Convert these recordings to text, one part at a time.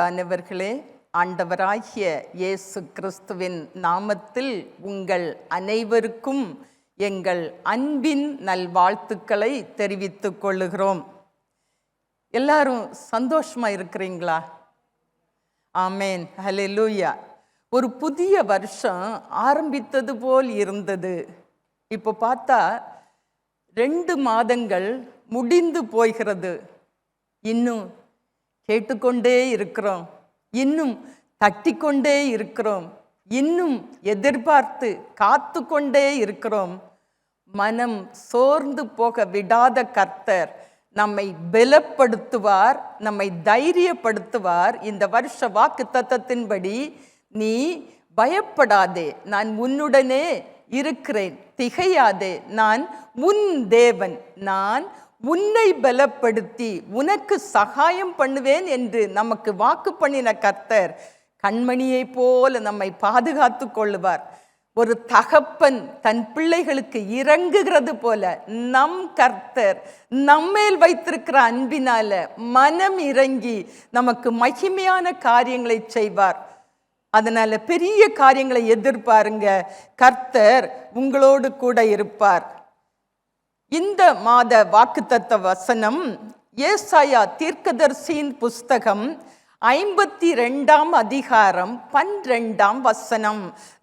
அன்பானவர்களே, ஆண்டவராகிய இயேசு கிறிஸ்துவின் நாமத்தில் உங்கள் அனைவருக்கும் எங்கள் அன்பின் நல்வாழ்த்துக்களை தெரிவித்துக் கொள்ளுகிறோம். எல்லாரும் சந்தோஷமா இருக்கிறீங்களா? ஆமேன், ஹல்லேலூயா. ஒரு புதிய வருஷம் ஆரம்பித்தது போல் இருந்தது. இப்போ பார்த்தா 2 மாதங்கள் முடிந்து போகிறது. இன்னும் கேட்டுக்கொண்டே இருக்கிறோம், இன்னும் தட்டிக்கொண்டே இருக்கிறோம், இன்னும் எதிர்பார்த்து காத்து கொண்டே இருக்கிறோம். மனம் சோர்ந்து போக விடாத கர்த்தர் நம்மை பலப்படுத்துவார், நம்மை தைரியப்படுத்துவார். இந்த வருஷ வாக்கு தத்தத்தின்படி, நீ பயப்படாதே, நான் உன்னுடனே இருக்கிறேன், திகையாதே, நான் உன் தேவன், நான் உன்னை பலப்படுத்தி உனக்கு சகாயம் பண்ணுவேன் என்று நமக்கு வாக்கு பண்ணின கர்த்தர் கண்மணியை போல நம்மை பாதுகாத்து கொள்ளுவார். ஒரு தகப்பன் தன் பிள்ளைகளுக்கு இறங்குகிறது போல நம் கர்த்தர் நம்மேல் வைத்திருக்கிற அன்பினால மனம் இறங்கி நமக்கு மகிமையான காரியங்களை செய்வார். அதனால பெரிய காரியங்களை எதிர்பாருங்க. கர்த்தர் உங்களோடு கூட இருப்பார். இந்த மாத வாக்குத்தத்த வசனம் ஏசாயா தீர்க்கதரிசியின் புஸ்தகம் 52 அதிகாரம் 12 வசனம்.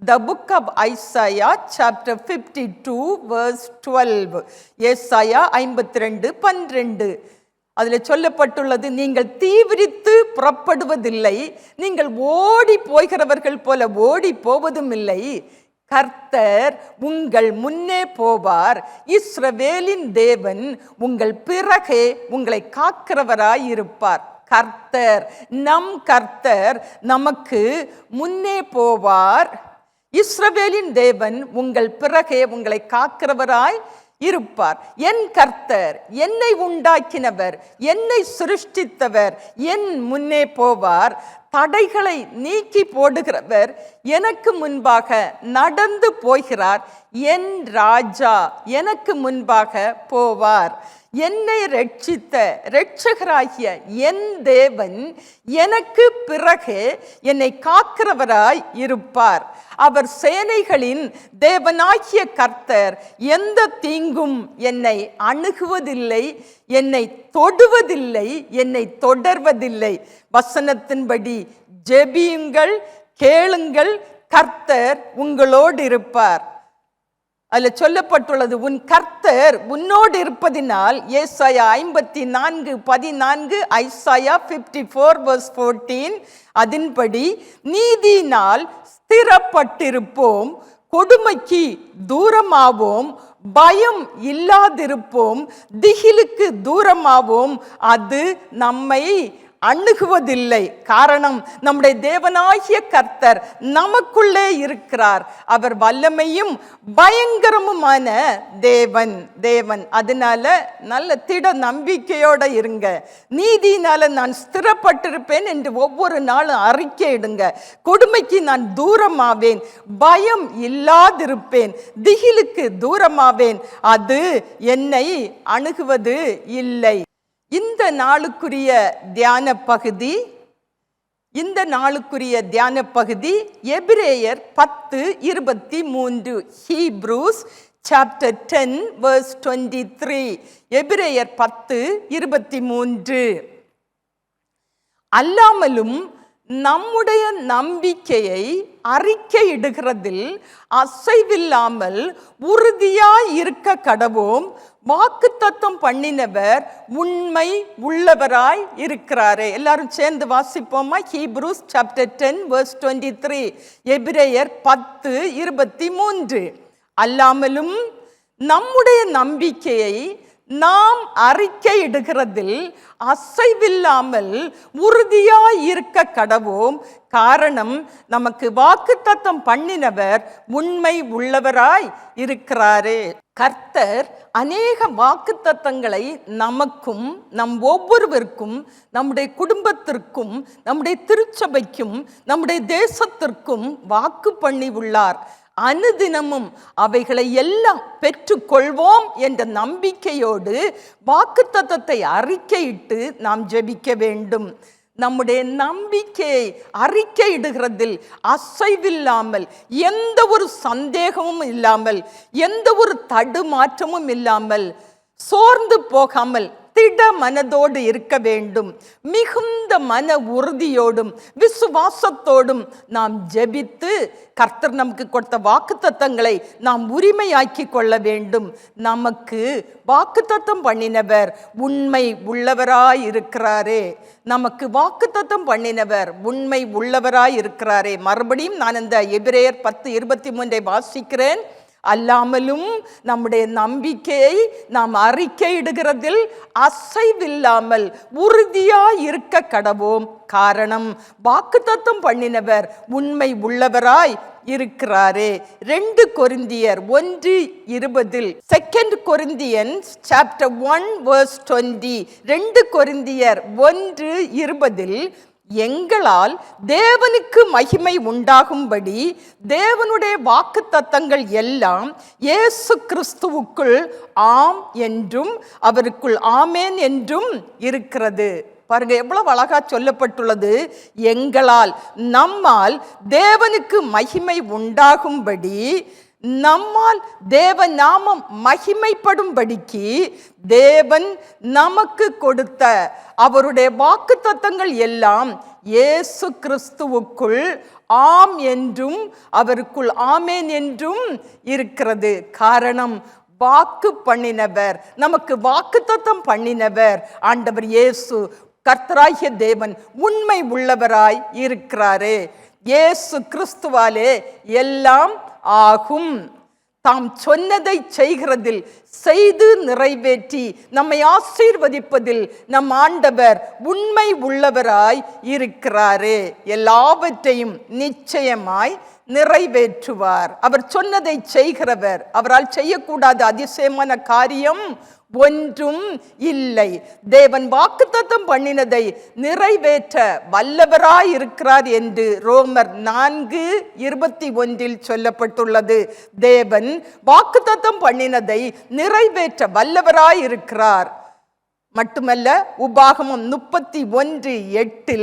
The book of Isaiah chapter 52 verse 12. ஏசாயா 52:12. அதில் சொல்லப்பட்டுள்ளது, நீங்கள் தீவிரித்து புறப்படுவதில்லை, நீங்கள் ஓடி போகிறவர்கள் போல ஓடி போவதும் இல்லை, கர்த்தர் உங்கள் முன்னே போவார், இஸ்ரவேலின் தேவன் உங்கள் பிறகே உங்களை காக்கிறவராய் இருப்பார். கர்த்தர், நம் கர்த்தர் நமக்கு முன்னே போவார், இஸ்ரவேலின் தேவன் உங்கள் பிறகே உங்களை காக்கிறவராய் இருப்பார். என் கர்த்தர், என்னை உண்டாக்கினவர், என்னை சிருஷ்டித்தவர் என் முன்னே போவார். தடைகளை நீக்கி போடுகிறவர் எனக்கு முன்பாக நடந்து போகிறார். என் ராஜா எனக்கு முன்பாக போவார். என்னை ரட்சித்த இரட்சகராகிய என் தேவன் எனக்கு பிறகு என்னை காக்கிறவராய் இருப்பார். அவர் சேனைகளின் தேவனாகிய கர்த்தர் எந்த தீங்கும் என்னை அணுகுவதில்லை, என்னை தொடுவதில்லை, என்னை தொடர்வதில்லை. வசனத்தின்படி ஜெபியுங்கள், கேளுங்கள், கர்த்தர் உங்களோடு இருப்பார். அதில் சொல்லப்பட்டுள்ளது, உன் கர்த்தர் உன்னோடு இருப்பதினால். ஏசாயா 54:14, ஐசாயா 54 verse 14. அதன்படி நீதியினால் ஸ்திரப்பட்டிருப்போம், கொடுமைக்கு தூரமாவோம், பயம் இல்லாதிருப்போம், திகிலுக்கு தூரமாவோம், அது நம்மை அணுகுவதில்லை. காரணம், நம்முடைய தேவனாகிய கர்த்தர் நமக்குள்ளே இருக்கிறார். அவர் வல்லமையும் பயங்கரமுமான தேவன். அதனால நல்ல திட நம்பிக்கையோட இருங்க. நீதியினால நான் ஸ்திரப்பட்டிருப்பேன் என்று ஒவ்வொரு நாளும் அறிக்கையிடுங்க. கொடுமைக்கு நான் தூரமாவேன், பயம் இல்லாதிருப்பேன், திகிலுக்கு தூரமாவேன், அது என்னை அணுகுவது இல்லை. இந்த நாளுக்குரிய தியான பகுதி எபிரேயர் 10:23. Hebrews chapter 10 verse 23. எபிரேயர் 10:23. அல்லாமலும் நம்முடைய நம்பிக்கையை அறிக்கையிடுகிறதில் அசைவில்லாமல் உறுதியாய் இருக்க கடவோம், வாக்குத்தத்தம் பண்ணினவர் உண்மை உள்ளவராய் இருக்கிறாரே. எல்லாரும் சேர்ந்து வாசிப்போமா? Hebrews chapter 10 verse 23. எபிரேயர் 10:23. அல்லாமலும் நம்முடைய நம்பிக்கையை நாம் அறிக்கையிடுகிறதில் அசைவில்லாமல் உறுதியாய் இருக்க கடவோம், காரணம் நமக்கு வாக்குத்தத்தம் பண்ணினவர் உண்மை உள்ளவராய் இருக்கிறாரே. கர்த்தர் அநேக வாக்குத்தத்தங்களை நமக்கும் நம் ஒவ்வொருவருக்கும், நம்முடைய குடும்பத்திற்கும், நம்முடைய திருச்சபைக்கும், நம்முடைய தேசத்திற்கும் வாக்கு பண்ணி உள்ளார். அனுதினமும் அவைகளை எல்லாம் பெற்றுக்கொள்வோம் என்ற நம்பிக்கையோடு வாக்குத்தத்தத்தை அறிக்கையிட்டு நாம் ஜெபிக்க வேண்டும். நம்முடைய நம்பிக்கையை அறிக்கையிடுகிறதில் அசைவில்லாமல், எந்த ஒரு சந்தேகமும் இல்லாமல், எந்த ஒரு தடுமாற்றமும் இல்லாமல், சோர்ந்து போகாமல் திட மனதோடு இருக்க வேண்டும். மிகுந்த மன உறுதியோடும் விசுவாசத்தோடும் நாம் ஜெபித்து கர்த்தர் நமக்கு கொடுத்த வாக்குத்தத்தங்களை நாம் உரிமையாக்கி கொள்ள வேண்டும். நமக்கு வாக்குத்தத்தம் பண்ணினவர் உண்மை உள்ளவராய் இருக்கிறாரே. நமக்கு வாக்குத்தத்தம் பண்ணினவர் உண்மை உள்ளவராய் இருக்கிறாரே. மறுபடியும் நான் இந்த எபிரேயர் 10:23 வாசிக்கிறேன். அல்லாமலும் நம்முடைய நம்பிக்கையை நாம் அறிக்கையிடுகிறதில் அசைவில்லாமல் உறுதியாய் இருக்க கடவோம். காரணம், வாக்குத்தத்தம் பண்ணினவர் உண்மை உள்ளவராய் இருக்கிறாரே. 2 கொரிந்தியர் 1:20, 2 Corinthians chapter 1 verse 20, 2 கொரிந்தியர் 1:20, எங்களால் தேவனுக்கு மகிமை உண்டாகும்படி தேவனுடைய வாக்குத்தத்தங்கள் எல்லாம் இயேசு கிறிஸ்துவுக்குள் ஆம் என்றும் அவருக்குள் ஆமேன் என்றும் இருக்கிறது. பாருங்க, எவ்வளவு அழகா சொல்லப்பட்டுள்ளது. எங்களால், நம்மால் தேவனுக்கு மகிமை உண்டாகும்படி, நம்மால் தேவ நாமம் மகிமைப்படும்படிக்கு தேவன் நமக்கு கொடுத்த அவருடைய வாக்குத்தத்தங்கள் எல்லாம் இயேசு கிறிஸ்துவுக்குள் ஆம் என்றும் அவருக்குள் ஆமேன் என்றும் இருக்கிறது. காரணம், வாக்கு பண்ணினவர், நமக்கு வாக்குத்தத்தம் பண்ணினவர் ஆண்டவர் இயேசு கர்த்தராகிய தேவன் உண்மை உள்ளவராய் இருக்கிறாரே. இயேசு கிறிஸ்துவாலே எல்லாம் ஆகும். தாம் சொன்னதை செய்கிறதில், செய்து நிறைவேற்றி நம்மை ஆசீர்வதிப்பதில் நம் ஆண்டவர் உண்மை உள்ளவராய் இருக்கிறாரே. எல்லாவற்றையும் நிச்சயமாய் நிறைவேற்றுவார். அவர் சொன்னதை செய்கிறவர். அவரால் செய்யக்கூடாத அதிசயமான காரியம் ஒன்றும் இல்லை. தேவன் வாக்குத்தத்தம் பண்ணினதை நிறைவேற்ற வல்லவராய் இருக்கிறார் என்று ரோமர் 4:21 சொல்லப்பட்டுள்ளது. தேவன் வாக்குத்தத்தம் பண்ணினதை நிறைவேற்ற வல்லவராய் இருக்கிறார். மட்டுமல்ல, உபாகமம் 31:8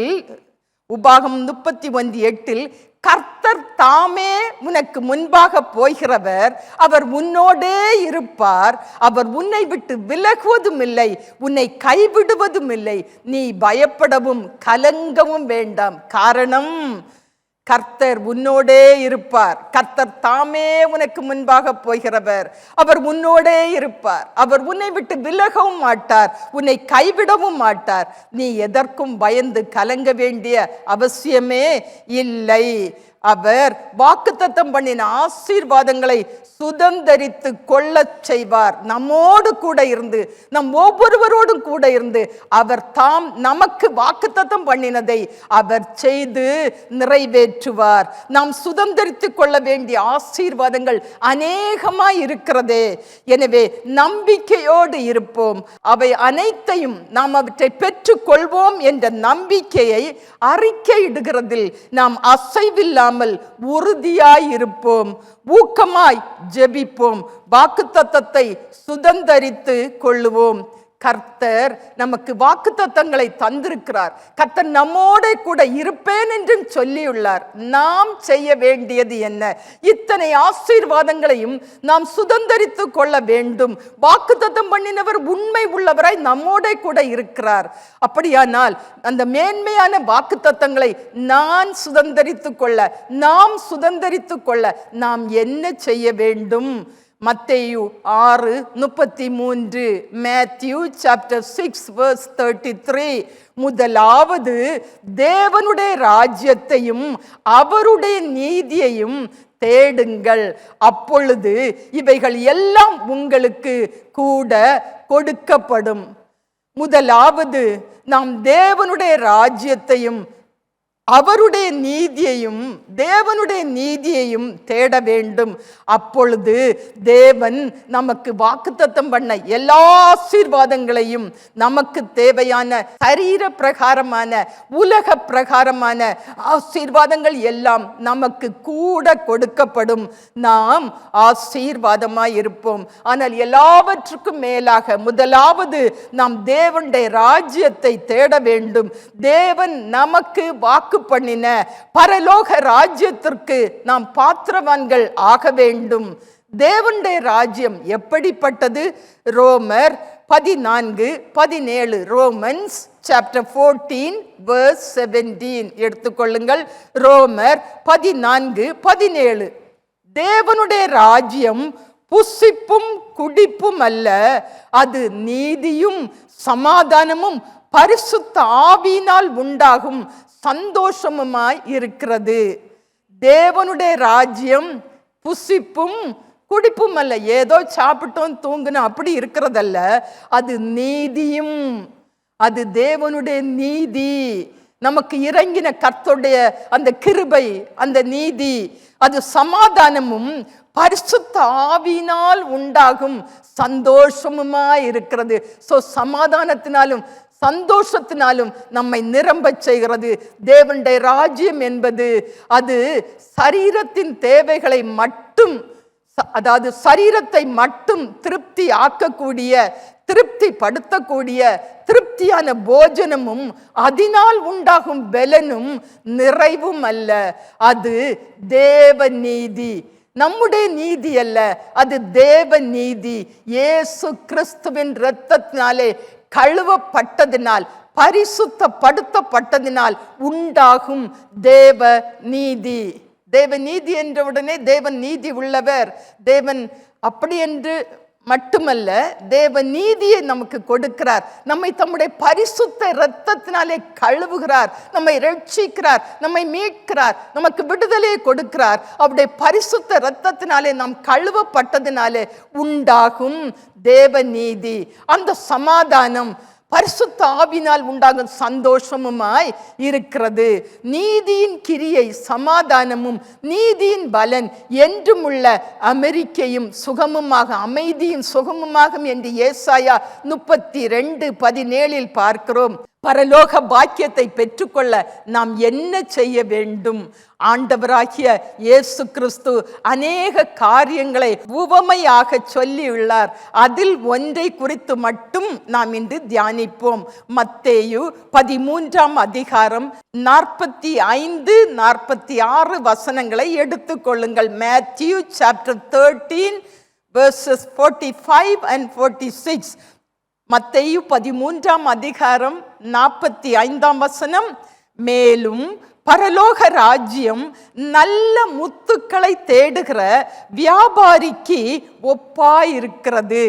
கர்த்தர் தாமே உனக்கு முன்பாக போகிறவர், அவர் உன்னோடே இருப்பார், அவர் உன்னை விட்டு விலகுவதும் இல்லை, உன்னை கைவிடுவதும் இல்லை, நீ பயப்படவும் கலங்கவும் வேண்டாம். காரணம், கர்த்தர் உன்னோடே இருப்பார். கர்த்தர் தாமே உனக்கு முன்பாக போகிறவர், அவர் உன்னோடே இருப்பார், அவர் உன்னை விட்டு விலகவும் மாட்டார், உன்னை கைவிடவும் மாட்டார். நீ எதற்கும் பயந்து கலங்க வேண்டிய அவசியமே இல்லை. அவர் வாக்குத்தத்தம் பண்ணின ஆசீர்வாதங்களை சுதந்தரித்து கொள்ளச் செய்வார். நம்மோடு கூட இருந்து, நம் ஒவ்வொருவரோடும் கூட இருந்து அவர் தாம் நமக்கு வாக்குத்தத்தம் பண்ணினதை அவர் செய்து நிறைவேற்றுவார். நாம் சுதந்தரித்து கொள்ள வேண்டிய ஆசீர்வாதங்கள் அநேகமாய் இருக்கிறதே. எனவே நம்பிக்கையோடு இருப்போம். அவை அனைத்தையும் நாம் அவற்றை பெற்றுக் கொள்வோம் என்ற நம்பிக்கையை அறிக்கையிடுகிறதில் நாம் அசைவில்லாமல் உறுதியாய் இருப்போம். ஊக்கமாய் ஜெபிப்போம். வாக்குத்தத்தத்தை சுதந்தரித்து கொள்ளுவோம். கர்த்தர் நமக்கு வாக்குத்தத்தங்களை தந்திருக்கிறார். கர்த்தர் நம்மோட கூட இருப்பேன் என்றும் சொல்லியுள்ளார். நாம் செய்ய வேண்டியது என்ன? இத்தனை ஆசீர்வாதங்களையும் நாம் சுதந்தரித்து கொள்ள வேண்டும். வாக்குத்தத்தம் பண்ணினவர் உண்மை உள்ளவராய் நம்மோட கூட இருக்கிறார். அப்படியானால் அந்த மேன்மையான வாக்குத்தத்தங்களை நான் சுதந்தரித்து கொள்ள, நாம் சுதந்தரித்து கொள்ள நாம் என்ன செய்ய வேண்டும்? மத்தேயு 6:33, மேத்யூ சாப்டர் 6 verse 33, முதலாவது தேவனுடைய ராஜ்யத்தையும் அவருடைய நீதியையும் தேடுங்கள், அப்பொழுது இவைகள் எல்லாம் உங்களுக்கு கூட கொடுக்கப்படும். முதலாவது நாம் தேவனுடைய ராஜ்யத்தையும் அவருடைய நீதியையும் தேவனுடைய நீதியையும் தேட வேண்டும். அப்பொழுது தேவன் நமக்கு வாக்குத்தத்தம் பண்ண எல்லா ஆசீர்வாதங்களையும், நமக்கு தேவையான சரீர பிரகாரமான உலக பிரகாரமான ஆசீர்வாதங்கள் எல்லாம் நமக்கு கூட கொடுக்கப்படும். நாம் ஆசீர்வாதமாய் இருப்போம். ஆனால் எல்லாவற்றுக்கும் மேலாக முதலாவது நாம் தேவனுடைய ராஜ்யத்தை தேட வேண்டும். தேவன் நமக்கு வாக்கு பண்ணின பரலோக ராஜ்யத்திற்கு நாம் பாத்திரவான்கள் ஆக வேண்டும். தேவனுடைய ராஜ்யம் எப்படிப்பட்டது? ரோமர் 14:17, ரோமன்ஸ் சாப்டர் 14 verse 17 எடுத்துக்கொள்ளுங்கள். ரோமர் 14:17. தேவனுடைய ராஜ்யம் புசிப்பும் குடிப்பும் அல்ல, அது நீதியும் சமாதானமும் பரிசுத்த ஆவியினால் உண்டாகும் சந்தோஷமுமாய் இருக்கிறது. தேவனுடைய ராஜ்யம் புசிப்பும் குடிப்பும் அல்ல, ஏதோ சாப்பிட்டோம் தூங்கினோம் அப்படி இருக்கிறதல்ல. அது நீதியும், அது தேவனுடைய நீதி, நமக்கு இறங்கின கர்த்தருடைய அந்த கிருபை, அந்த நீதி. அது சமாதானமும் பரிசுத்த ஆவியினால் உண்டாகும் சந்தோஷமுமாய் இருக்கிறது. சமாதானத்தினாலும் சந்தோஷத்தினாலும் நம்மை நிரம்ப செய்கிறது. தேவனுடைய ராஜ்யம் என்பது அது சரீரத்தின் தேவைகளை மட்டும், அதாவது சரீரத்தை மட்டும் திருப்தி ஆக்கக்கூடிய, திருப்தி படுத்தக்கூடிய திருப்தியான போஜனமும் அதனால் உண்டாகும் பலனும் நிறைவும் அல்ல. அது தேவ நீதி, நம்முடைய நீதி அல்ல, அது தேவ நீதி. இயேசு கிறிஸ்துவின் இரத்தத்தினாலே கழுவப்பட்டதினால், பரிசுத்தப்படுத்தப்பட்டதினால் உண்டாகும் தேவ நீதி. தேவ நீதி என்ற உடனே தேவன் நீதி உள்ளவர், தேவன் அப்படி என்று மட்டுமல்ல, தேவ நீதியை நமக்கு கொடுக்கிறார். நம்மை தம்முடைய பரிசுத்த இரத்தத்தினாலே கழுவுகிறார், நம்மை ரட்சிக்கிறார், நம்மை மீட்கிறார், நமக்கு விடுதலையை கொடுக்கிறார். அவருடைய பரிசுத்த இரத்தத்தினாலே நாம் கழுவப்பட்டதினாலே உண்டாகும் தேவ நீதி, அந்த சமாதானம் பரிசுத்த ஆவியினால் உண்டாகும் சந்தோஷமுமாய் இருக்கிறது. நீதியின் கிரியை சமாதானமும் நீதியின் பலன் என்றும் உள்ள அமெரிக்கையும் சுகமுமாக, அமைதியும் சுகமுமாகும் என்று ஏசாயா 32:17 பார்க்கிறோம். பரலோக பாக்கியத்தை பெற்றுக்கொள்ள நாம் என்ன செய்ய வேண்டும்? ஆண்டவராகிய இயேசு கிறிஸ்து அநேக காரியங்களை உவமையாக சொல்லியுள்ளார். அதில் ஒன்றை குறித்து மட்டும் நாம் இன்று தியானிப்போம். மத்தேயு 13 45-46 வசனங்களை எடுத்துக்கொள்ளுங்கள். Matthew chapter 13 verses 45 and 46. மத்தேயு 13 45 வசனம். மேலும் பரலோக ராஜ்யம் நல்ல முத்துக்களை தேடுகிற வியாபாரிக்கு ஒப்பாயிருக்கிறது.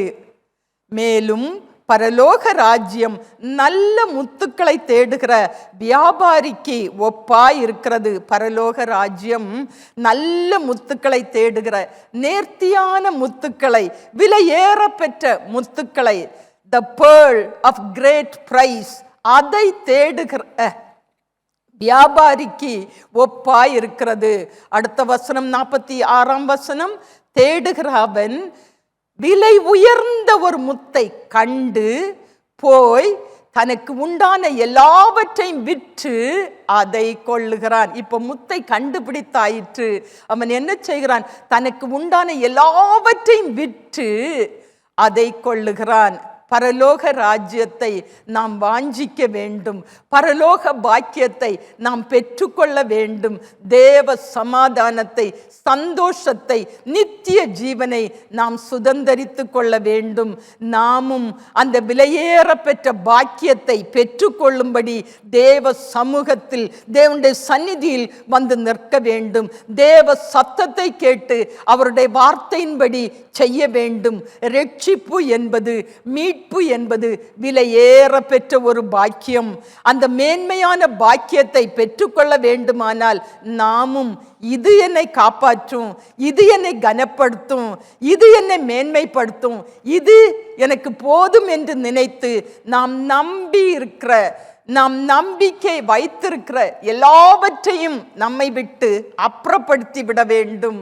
மேலும் பரலோக ராஜ்யம் நல்ல முத்துக்களை தேடுகிற வியாபாரிக்கு ஒப்பாயிருக்கிறது. பரலோக ராஜ்யம் நல்ல முத்துக்களை தேடுகிற, நேர்த்தியான முத்துக்களை, விலையேற பெற்ற முத்துக்களை, the pearl of great price, அதை தேடுகிற வியாபாரிக்கு ஒப்பாய் இருக்கிறது. அடுத்த வசனம் 46 வசனம். தேடுகிற அவன் விலை உயர்ந்த ஒரு முத்தை கண்டு போய் தனக்கு உண்டான எல்லாவற்றையும் விற்று அதை கொள்ளுகிறான். இப்ப முத்தை கண்டுபிடித்தாயிற்று. அவன் என்ன செய்கிறான்? தனக்கு உண்டான எல்லாவற்றையும் விற்று அதை கொள்ளுகிறான். பரலோக ராஜ்யத்தை நாம் வாஞ்சிக்க வேண்டும். பரலோக பாக்கியத்தை நாம் பெற்றுக்கொள்ள வேண்டும். தேவ சமாதானத்தை, சந்தோஷத்தை, நித்திய ஜீவனை நாம் சுதந்தரித்து கொள்ள வேண்டும். நாமும் அந்த விலையேற பெற்ற பாக்கியத்தை பெற்றுக்கொள்ளும்படி தேவ சமூகத்தில், தேவனுடைய சந்நிதியில் வந்து நிற்க வேண்டும். தேவ சத்தத்தை கேட்டு அவருடைய வார்த்தையின்படி செய்ய வேண்டும். ரட்சிப்பு என்பது, மீட்பு என்பது விலையேற பெற்ற ஒரு பாக்கியம். அந்த மேன்மையான பாக்கியத்தை பெற்றுக்கொள்ள வேண்டுமானால் நாமும் இது என்னை காப்பாற்றும், இது என்னை கனப்படுத்தும், இது என்னை மேன்மைப்படுத்தும், இது எனக்கு போதும் என்று நினைத்து நாம் நம்பி இருக்கிற நாம் நம்பிக்கை வைத்திருக்கிற எல்லாவற்றையும் நம்மை விட்டு அப்புறப்படுத்தி விட வேண்டும்.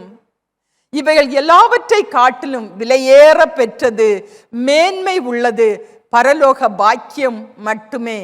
இவைகள் எல்லாவற்றை காட்டிலும் விலையேற பெற்றது, மேன்மை உள்ளது பரலோக பாக்கியம் மட்டுமே.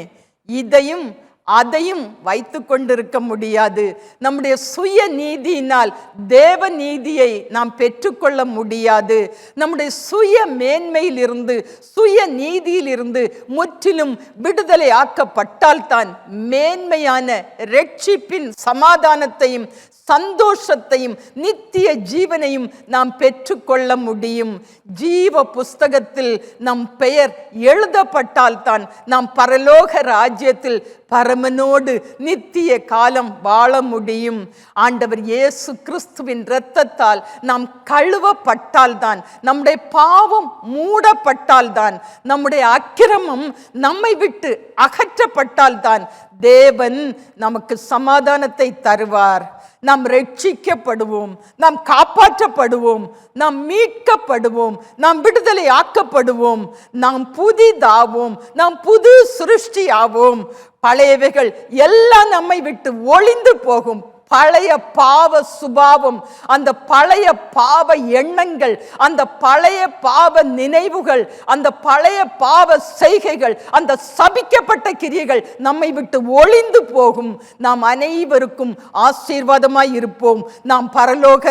இதையும் அதையும் வைத்து கொண்டிருக்க முடியாது. நம்முடைய சுய நீதியினால் தேவ நீதியை நாம் பெற்றுக்கொள்ள முடியாது. நம்முடைய சுய மேன்மையிலிருந்து, சுய நீதியிலிருந்து முற்றிலும் விடுதலை ஆக்கப்பட்டால்தான் மேன்மையான இரட்சிப்பின் சமாதானத்தையும் சந்தோஷத்தையும் நித்திய ஜீவனையும் நாம் பெற்றுக்கொள்ள முடியும். ஜீவ புஸ்தகத்தில் நம் பெயர் எழுதப்பட்டால்தான் நாம் பரலோக ராஜ்யத்தில் பரமனோடு நித்திய காலம் வாழ முடியும். ஆண்டவர் இயேசு கிறிஸ்துவின் இரத்தத்தால் நாம் கழுவப்பட்டால்தான், நம்முடைய பாவம் மூடப்பட்டால்தான், நம்முடைய அக்கிரமம் நம்மை விட்டு அகற்றப்பட்டால்தான் தேவன் நமக்கு சமாதானத்தை தருவார். நாம் ரட்சிக்கப்படுவோம், நாம் காப்பாற்றப்படுவோம், நாம் மீட்கப்படுவோம், நாம் விடுதலை ஆக்கப்படுவோம், நாம் புதிதாவோம், நாம் புது சிருஷ்டியாவோம். பழையவைகள் எல்லாம் நம்மை விட்டு ஒளிந்து போகும். பழைய பாவ சுபாவம், அந்த பழைய பாவ எண்ணங்கள், அந்த பழைய பாவ நினைவுகள், அந்த பழைய பாவ செய்கைகள், அந்த சபிக்கப்பட்ட கிரியைகள் நம்மை விட்டு ஒளிந்து போகும். நாம் அனைவருக்கும் ஆசீர்வாதமாய் இருப்போம். நாம் பரலோக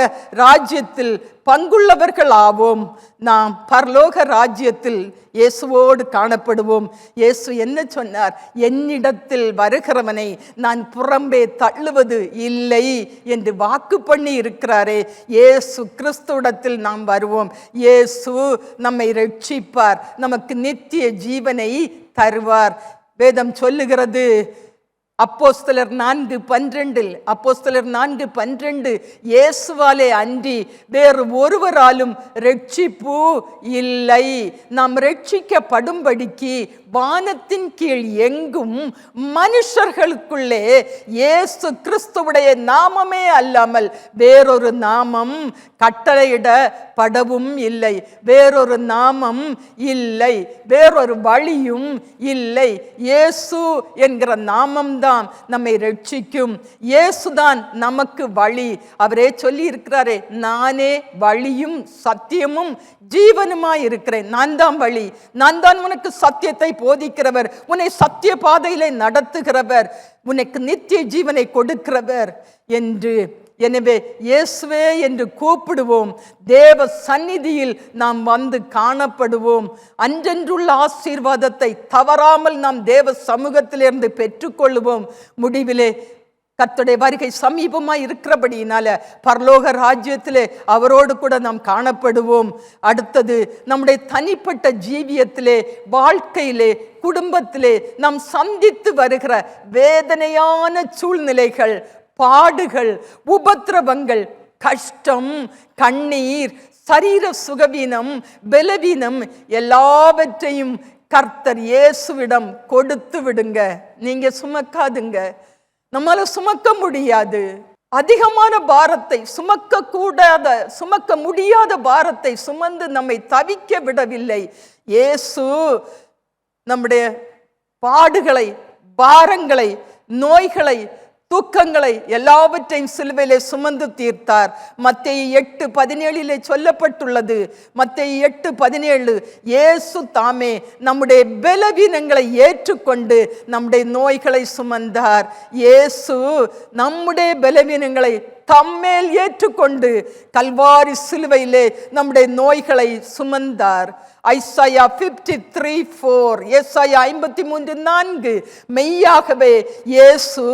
ராஜ்யத்தில் பங்குள்ளவர்கள் ஆவோம். நாம் பரலோக ராஜ்யத்தில் இயேசுவோடு காணப்படுவோம். இயேசு என்ன சொன்னார்? என்னிடத்தில் வருகிறவனை நான் புறம்பே தள்ளுவது இல்லை என்று வாக்கு பண்ணி இருக்கிறாரே. இயேசு கிறிஸ்துவிடத்தில் நாம் வருவோம். இயேசு நம்மை ரட்சிப்பார், நமக்கு நித்திய ஜீவனை தருவார். வேதம் சொல்லுகிறது, அப்போஸ்தலர் 4:12 இயேசுவாலே அன்றி வேறு ஒருவராலும் ரட்சிப்பு இல்லை. நாம் ரட்சிக்கப்படும்படிக்கு வானத்தின் கீழ் எங்கும் மனுஷர்களுக்குள்ளே இயேசு கிறிஸ்துவுடைய நாமமே அல்லாமல் வேறொரு நாமம் கட்டளையிடப்படவும் இல்லை. வேறொரு நாமம் இல்லை, வேறொரு வழியும் இல்லை. இயேசு என்கிற நாமம்தான் நம்மை ரட்சிக்கும். இயேசுதான் நமக்கு வழி. அவரே சொல்லி இருக்கிறாரே, நானே வழியும் சத்தியமும் ஜீவனுமாய் இருக்கிறேன். நான் தான் வழி, நான் தான் உனக்கு சத்தியத்தை போதிக்கிறவர், உன்னை சத்திய பாதையிலே நடத்துகிறவர், உனக்கு நித்திய ஜீவனை கொடுக்கிறவர் என்று. எனவே இயேசுவே என்று கூப்பிடுவோம். தேவ சந்நிதியில் நாம் வந்து காணப்படுவோம். அன்றென்றுள்ள ஆசீர்வாதத்தை தவறாமல் நாம் தேவ சமூகத்திலிருந்து பெற்றுக்கொள்வோம். முடிவிலே கர்த்தருடைய வருகை சமீபமாய் இருக்கிறபடியினால பரலோக ராஜ்யத்திலே அவரோடு கூட நாம் காணப்படுவோம். அடுத்தது, நம்முடைய தனிப்பட்ட ஜீவியத்திலே, வாழ்க்கையிலே, குடும்பத்திலே நாம் சந்தித்து வருகிற வேதனையான சூழ்நிலைகள், பாடுகள், உபத்திரவங்கள், கஷ்டம், கண்ணீர், சரீர சுகவீனம், பலவீனம் எல்லாவற்றையும் கர்த்தர் இயேசுவிடம் கொடுத்து விடுங்க. நீங்க சுமக்காதுங்க, நம்மால சுமக்க முடியாது. அதிகமான பாரத்தை சுமக்க முடியாத பாரத்தை சுமந்து நம்மை தவிக்க விடவில்லை. இயேசு நம்முடைய பாடுகளை, பாரங்களை, நோய்களை, தூக்கங்களை எல்லாவற்றையும் சிலுவையிலே சுமந்து தீர்த்தார். மத்தேயு 8:17 சொல்லப்பட்டுள்ளது. மத்தேயு 8:17 இயேசு தாமே நம்முடைய பலவீனங்களை ஏற்றுக்கொண்டு நம்முடைய நோய்களை சுமந்தார். இயேசு நம்முடைய பலவீனங்களை தம்மேல் ஏற்றுக்கொண்டு கல்வாரி சிலுவையிலே நம்முடைய நோய்களை சுமந்தார். ஐசாயா 53:4, ஏசாயா 53:4 மெய்யாகவே இயேசு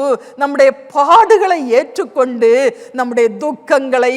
நம்முடைய பாடுகளை ஏற்றுக்கொண்டு நம்முடைய துக்கங்களை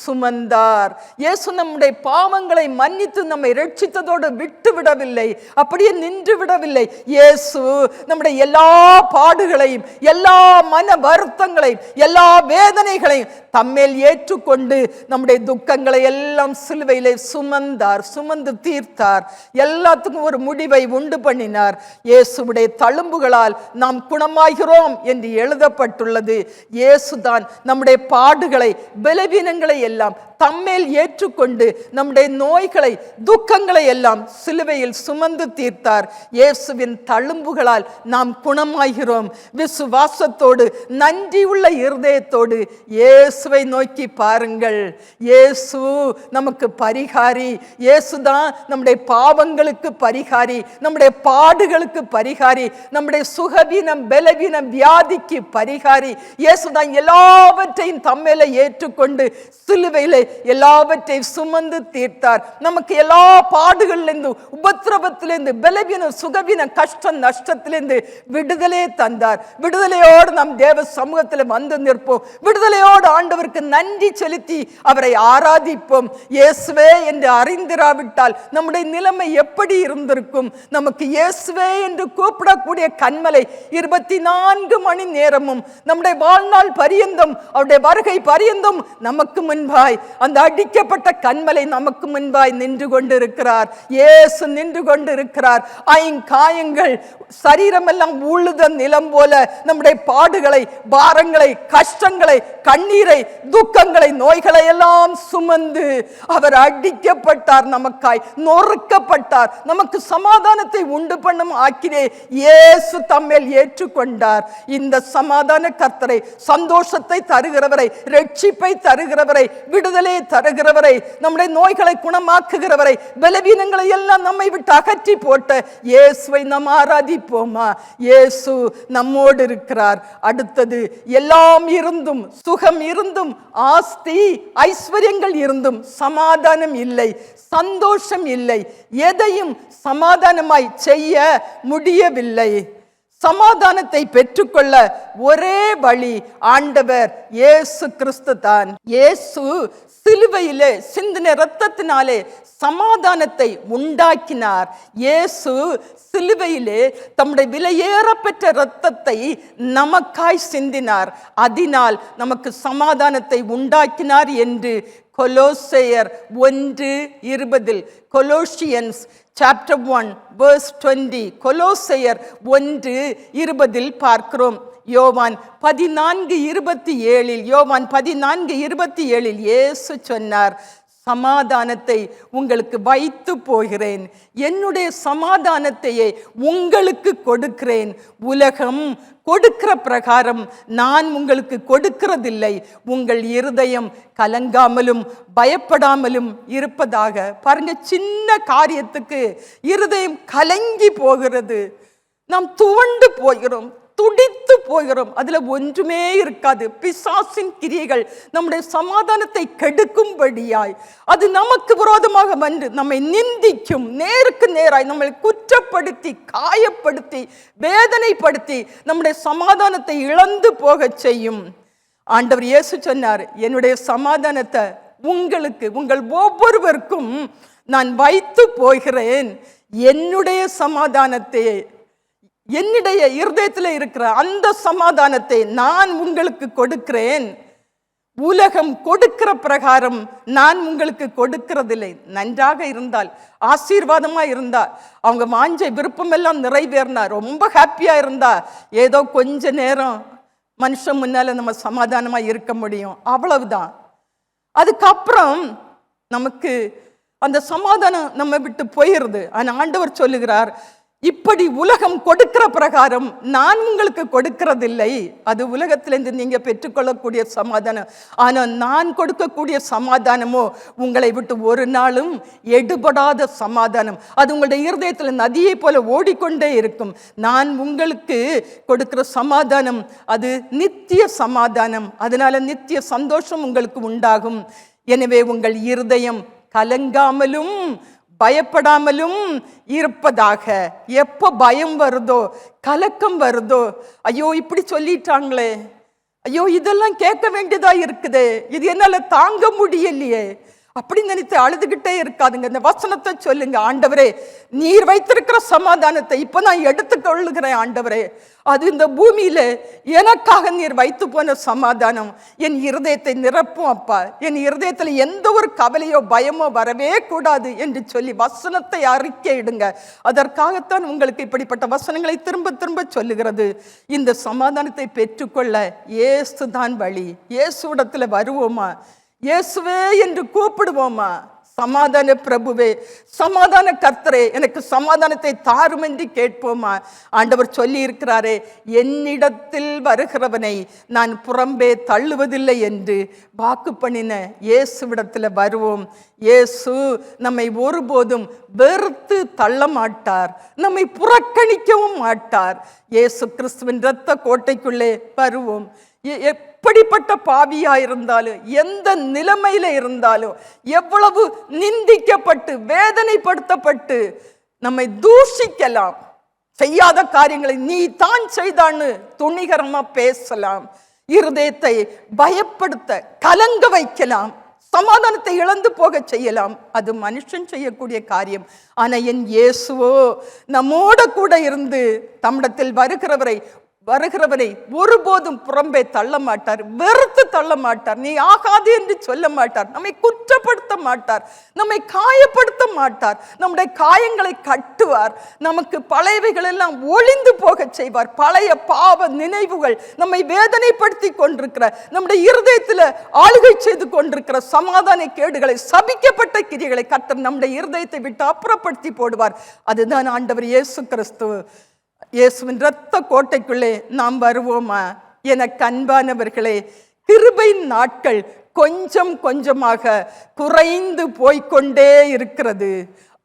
சுமந்தார். இயேசு நம்முடைய பாவங்களை மன்னித்து நம்மை ரட்சித்ததோடு விட்டு விடவில்லை, அப்படியே நின்று விடவில்லை. இயேசு நம்முடைய எல்லா பாடுகளையும், எல்லா மன வருத்தங்களையும், எல்லா வேதனைகளையும் தம்மேல் ஏற்றுக்கொண்டு நம்முடைய துக்கங்களை எல்லாம் சிலுவையிலே சுமந்தார், சுமந்து தீர்த்தார். எல்லாத்துக்கும் ஒரு முடிவை உண்டு பண்ணினார். இயேசுவுடைய தழும்புகளால் நாம் குணமாகிறோம் என்று எழுதப்பட்டுள்ளது. இயேசுதான் நம்முடைய பாடுகளை, பலவீனங்களை எல்லாம் தம்மேல் ஏற்றுக்கொண்டு நம்முடைய நோய்களை துக்கங்களை எல்லாம் சிலுவையில் சுமந்து தீர்த்தார். இயேசுவின் தழும்புகளால் நாம் குணமாகிறோம். விசுவாசத்தோடு நன்றியுள்ள இருதயத்தோடு இயேசுவை நோக்கி பாருங்கள். இயேசு நமக்கு பரிகாரி. இயேசுதான் நம்முடைய பாவங்களுக்கு பரிகாரி, நம்முடைய பாடுகளுக்கு பரிகாரி, நம்முடைய சுகவீனம் பலவீனம் வியாதிக்கு பரிகாரி. இயேசுதான் எல்லாவற்றையும் தம்மேல ஏற்றுக்கொண்டு சிலுவையிலே எல்லாவற்றையும் சுமந்து தீர்த்தார். நமக்கு எல்லா பாடுகளிலிருந்து உபத்திரவத்திலிருந்து பலவீனம் சுகவீனம் கஷ்டம் நஷ்டத்திலிருந்து விடுதலையை தந்தார். விடுதலையோடு நாம் தேவ சமூகத்தில் வந்து நிற்போம். விடுதலையோடு ஆண்டவருக்கு நன்றி செலுத்தி அவரை ஆராதிப்போம். இயேசுவே என்று அறிந்திராவிட்டால் நம்முடைய நிலைமை எப்படி இருந்திருக்கும்? நமக்கு இயேசுவே என்று கூப்பிடக்கூடிய கன்மலை 24 மணி நேரமும் நம்முடைய வாழ்நாள் பரியந்தம் அவருடைய வருகை பரியந்தம் நமக்கு முன்பாய் அந்த அடிக்கப்பட்ட கன்மலை நமக்கு முன்பாய் நின்று கொண்டிருக்கிறார். இயேசு நின்று கொண்டிருக்கிறார். ஐங்காயங்கள் சரீரமெல்லாம் உழுத நிலம் போல நம்முடைய பாடுகளை பாரங்களை கஷ்டங்களை கண்ணீரை துக்கங்களை நோய்களை எல்லாம் சுமந்து அவர் அடிக்கப்பட்டார், நமக்காய் நொறுக்கப்பட்டார், நமக்கு சமாதானத்தை உண்டு பண்ணும் ஆக்கினே இயேசு தம்மேல் ஏற்றுக்கொண்டார். இந்த சமாதான கர்த்தரை, சந்தோஷத்தை தருகிறவரை, ரட்சிப்பை தருகிறவரை, விடுதலையை தருகிறவரை, நம்முடைய நோய்களை குணமாக்குகிறவரை, பலவீனங்களை எல்லாம் நம்மை விட்டு அகற்றி போட்ட இயேசுவை நாம் ஆராதிப்போமா? இயேசு நம்மோடு இருக்கிறார். அடுத்தது, எல்லாம் இருந்தும் சுகம் இருந்தும் ஆஸ்தி ஐஸ்வர்யங்கள் இருந்தும் சமாதானம் இல்லை, சந்தோஷம் இல்லை, எதையும் சமாதானமாய் செய்ய முடியவில்லை. சமாதானத்தை பெற்றுக்கொள்ள ஒரே வழி ஆண்டவர் இயேசு கிறிஸ்து தான். இயேசு சிலுவையிலே சிந்தின இரத்தத்தினாலே சமாதானத்தை உண்டாக்கினார். இயேசு சிலுவையிலே தம்முடைய விலையேறப்பெற்ற இரத்தத்தை நமக்காய் சிந்தினார். அதனால் நமக்கு சமாதானத்தை உண்டாக்கினார் என்று கொலோசையர் 1:20 கொலோசியன்ஸ் chapter 1 verse 20 கொலோசையர் 1:20 பார்க்கிறோம். யோவான் 14:27 இயேசு சொன்னார், சமாதானத்தை உங்களுக்கு வைத்து போகிறேன், என்னுடைய சமாதானத்தையே உங்களுக்கு கொடுக்கிறேன். உலகம் கொடுக்கிற பிரகாரம் நான் உங்களுக்கு கொடுக்கிறதில்லை. உங்கள் இருதயம் கலங்காமலும் பயப்படாமலும் இருப்பதாக. பாருங்க, சின்ன காரியத்துக்கு இருதயம் கலங்கி போகிறது. நாம் துவண்டு போகிறோம், துடித்து போகிறோம். அதுல ஒன்றுமே இருக்காது. பிசாசின் கிரியைகள் நம்முடைய சமாதானத்தை கெடுக்கும்படியாய் அது நமக்கு விரோதமாக வந்து நம்மை நிந்திக்கும். நேருக்கு நேராய் நம்மை குற்றப்படுத்தி காயப்படுத்தி வேதனைப்படுத்தி நம்முடைய சமாதானத்தை இழந்து போக செய்யும். ஆண்டவர் இயேசு சொன்னார், என்னுடைய சமாதானத்தை உங்களுக்கு உங்கள் ஒவ்வொருவருக்கும் நான் வைத்து போகிறேன். என்னுடைய சமாதானத்தை, என்னுடைய இருதயத்தில் இருக்கிற அந்த சமாதானத்தை நான் உங்களுக்கு கொடுக்கிறேன். உலகம் கொடுக்கிற பிரகாரம் நான் உங்களுக்கு கொடுக்கிறதில்லை. நன்றாக இருந்தால், ஆசீர்வாதமா இருந்தா, அவங்க வாஞ்ச விருப்பம் எல்லாம் நிறைவேறினா, ரொம்ப ஹாப்பியா இருந்தா, ஏதோ கொஞ்ச நேரம் மனுஷன் முன்னால நம்ம சமாதானமா இருக்க முடியும், அவ்வளவுதான். அதுக்கப்புறம் நமக்கு அந்த சமாதானம் நம்ம விட்டு போயிருது. ஆனா ஆண்டவர் சொல்லுகிறார், இப்படி உலகம் கொடுக்கிற பிரகாரம் நான் உங்களுக்கு கொடுக்கிறதில்லை. அது உலகத்திலிருந்து நீங்க பெற்றுக்கொள்ளக்கூடிய சமாதானம். ஆனால் நான் கொடுக்கக்கூடிய சமாதானமோ உங்களை விட்டு ஒரு நாளும் எடுபடாத சமாதானம். அது உங்களுடைய இருதயத்தில் நதியை போல ஓடிக்கொண்டே இருக்கும். நான் உங்களுக்கு கொடுக்கிற சமாதானம் அது நித்திய சமாதானம். அதனால நித்திய சந்தோஷம் உங்களுக்கு உண்டாகும். எனவே உங்கள் இருதயம் கலங்காமலும் பயப்படாமலும் இருப்பதாக. எப்போ பயம் வருதோ கலக்கம் வருதோ, ஐயோ இப்படி சொல்லிட்டாங்களே, ஐயோ இதெல்லாம் கேட்க வேண்டியதா இருக்குதே, இது என்னால தாங்க முடியலையே, அப்படி நினைத்து அழுதுகிட்டே இருக்காதுங்க. இந்த வசனத்தை சொல்லுங்க, ஆண்டவரே நீர் வைத்திருக்கிற சமாதானத்தை இப்ப நான் எடுத்துக்கொள்ளுகிறேன் ஆண்டவரே. அது இந்த பூமியில எனக்காக நீர் வைத்து போன சமாதானம் என் இருதயத்தை நிரப்பும் அப்பா. என் இருதயத்தில் எந்த ஒரு கவலையோ பயமோ வரவே கூடாது என்று சொல்லி வசனத்தை அறிக்கையிடுங்க. அதற்காகத்தான் உங்களுக்கு இப்படிப்பட்ட வசனங்களை திரும்ப திரும்ப சொல்லுகிறது. இந்த சமாதானத்தை பெற்றுக்கொள்ள இயேசுதான் வழி. இயேசுவிடத்துல வருவோமா? இயேசுவே என்று கூப்பிடுவோமா? சமாதான பிரபுவே, சமாதான கர்த்தரே, எனக்கு சமாதானத்தை தாரும் என்று கேட்போமா? ஆண்டவர் சொல்லி இருக்கிறாரே, என்னிடத்தில் வருகிறவனை நான் புறம்பே தள்ளுவதில்லை என்று வாக்கு பண்ணின இயேசுவிடத்தில் வருவோம். இயேசு நம்மை ஒருபோதும் வெறுத்து தள்ள மாட்டார், நம்மை புறக்கணிக்கவும் மாட்டார். இயேசு கிறிஸ்துவின் இரத்த கோட்டைக்குள்ளே வருவோம். எப்படிப்பட்ட பாவியா இருந்தாலும், எந்த நிலைமையில இருந்தாலும், எவ்வளவு நிந்திக்கப்பட்டு வேதனைப்படுத்தப்பட்டு நம்மை தூஷிக்கலாம், செய்யாத காரியங்களை நீ தான் செய்தான்னு துணிகரமா பேசலாம், இருதயத்தை பயப்படுத்த கலங்க வைக்கலாம், சமாதானத்தை இழந்து போக செய்யலாம். அது மனுஷன் செய்யக்கூடிய காரியம். ஆனா என் இயேசுவோ நம்மோட கூட இருந்து தம்மிடத்தில் வருகிறவரை ஒருபோதும் புறம்பே தள்ள மாட்டார், வெறுத்து தள்ள மாட்டார், நீ ஆகாது என்று சொல்ல மாட்டார், நம்மை குற்றப்படுத்த மாட்டார், நம்மை காயப்படுத்த மாட்டார், நம்முடைய காயங்களை கட்டுவார், நமக்கு பழையவைகள் எல்லாம் ஒளிந்து போக செய்வார். பழைய பாவ நினைவுகள் நம்மை வேதனைப்படுத்தி கொண்டிருக்கிற, நம்முடைய இருதயத்தில் ஆளுகை செய்து கொண்டிருக்கிற சமாதான கேடுகளை, சபிக்கப்பட்ட கிரியைகளை கர்த்தர் நம்முடைய இருதயத்தை விட்டு அப்புறப்படுத்தி போடுவார். அதுதான் ஆண்டவர் இயேசு கிறிஸ்து. இயேசுவின் இரத்த கோட்டைக்குள்ளே நாம் வருவோமா? எனக்கு அன்பானவர்களே, கிருபையின் நாட்கள் கொஞ்சம் கொஞ்சமாக குறைந்து போய்கொண்டே இருக்கிறது.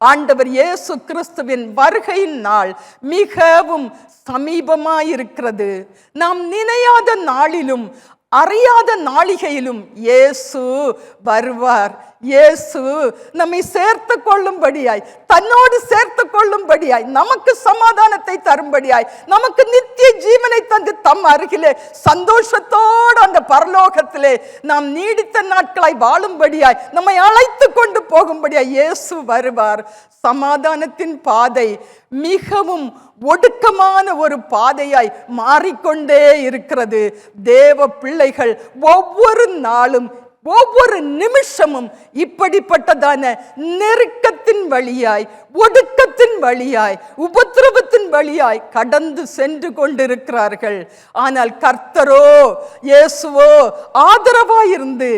ஆண்டவர் இயேசு கிறிஸ்துவின் வருகையின் நாள் மிகவும் சமீபமாயிருக்கிறது. நாம் நினையாத நாளிலும் அறியாத நாளிகையிலும் இயேசு வருவார். இயேசு நம்மை சேர்த்து கொள்ளும்படியாய், தன்னோடு சேர்த்து கொள்ளும்படியாய், நமக்கு சமாதானத்தை தரும்படியாய், நமக்கு நித்திய ஜீவனை தந்து தம் அருகிலே சந்தோஷத்தோடு அந்த பரலோகத்திலே நாம் நீடித்த நாட்களாய் வாழும்படியாய், நம்மை அழைத்து கொண்டு போகும்படியாய் இயேசு வருவார். சமாதானத்தின் பாதை மிகவும் ஒடுக்கமான ஒரு பாதையாய் மாறிக்கொண்டே இருக்கிறது. தேவ பிள்ளைகள் ஒவ்வொரு நாளும், ஒவ்வொரு நிமிஷமும் இப்படிப்பட்டதான நெருக்கத்தின் வழியாய், ஒடுக்கத்தின் வழியாய், உபத்திரவத்தின் வழியாய் கடந்து சென்று கொண்டிருக்கிறார்கள். ஆனால் கர்த்தரோ இயேசுவோ ஆதரவாயிருந்து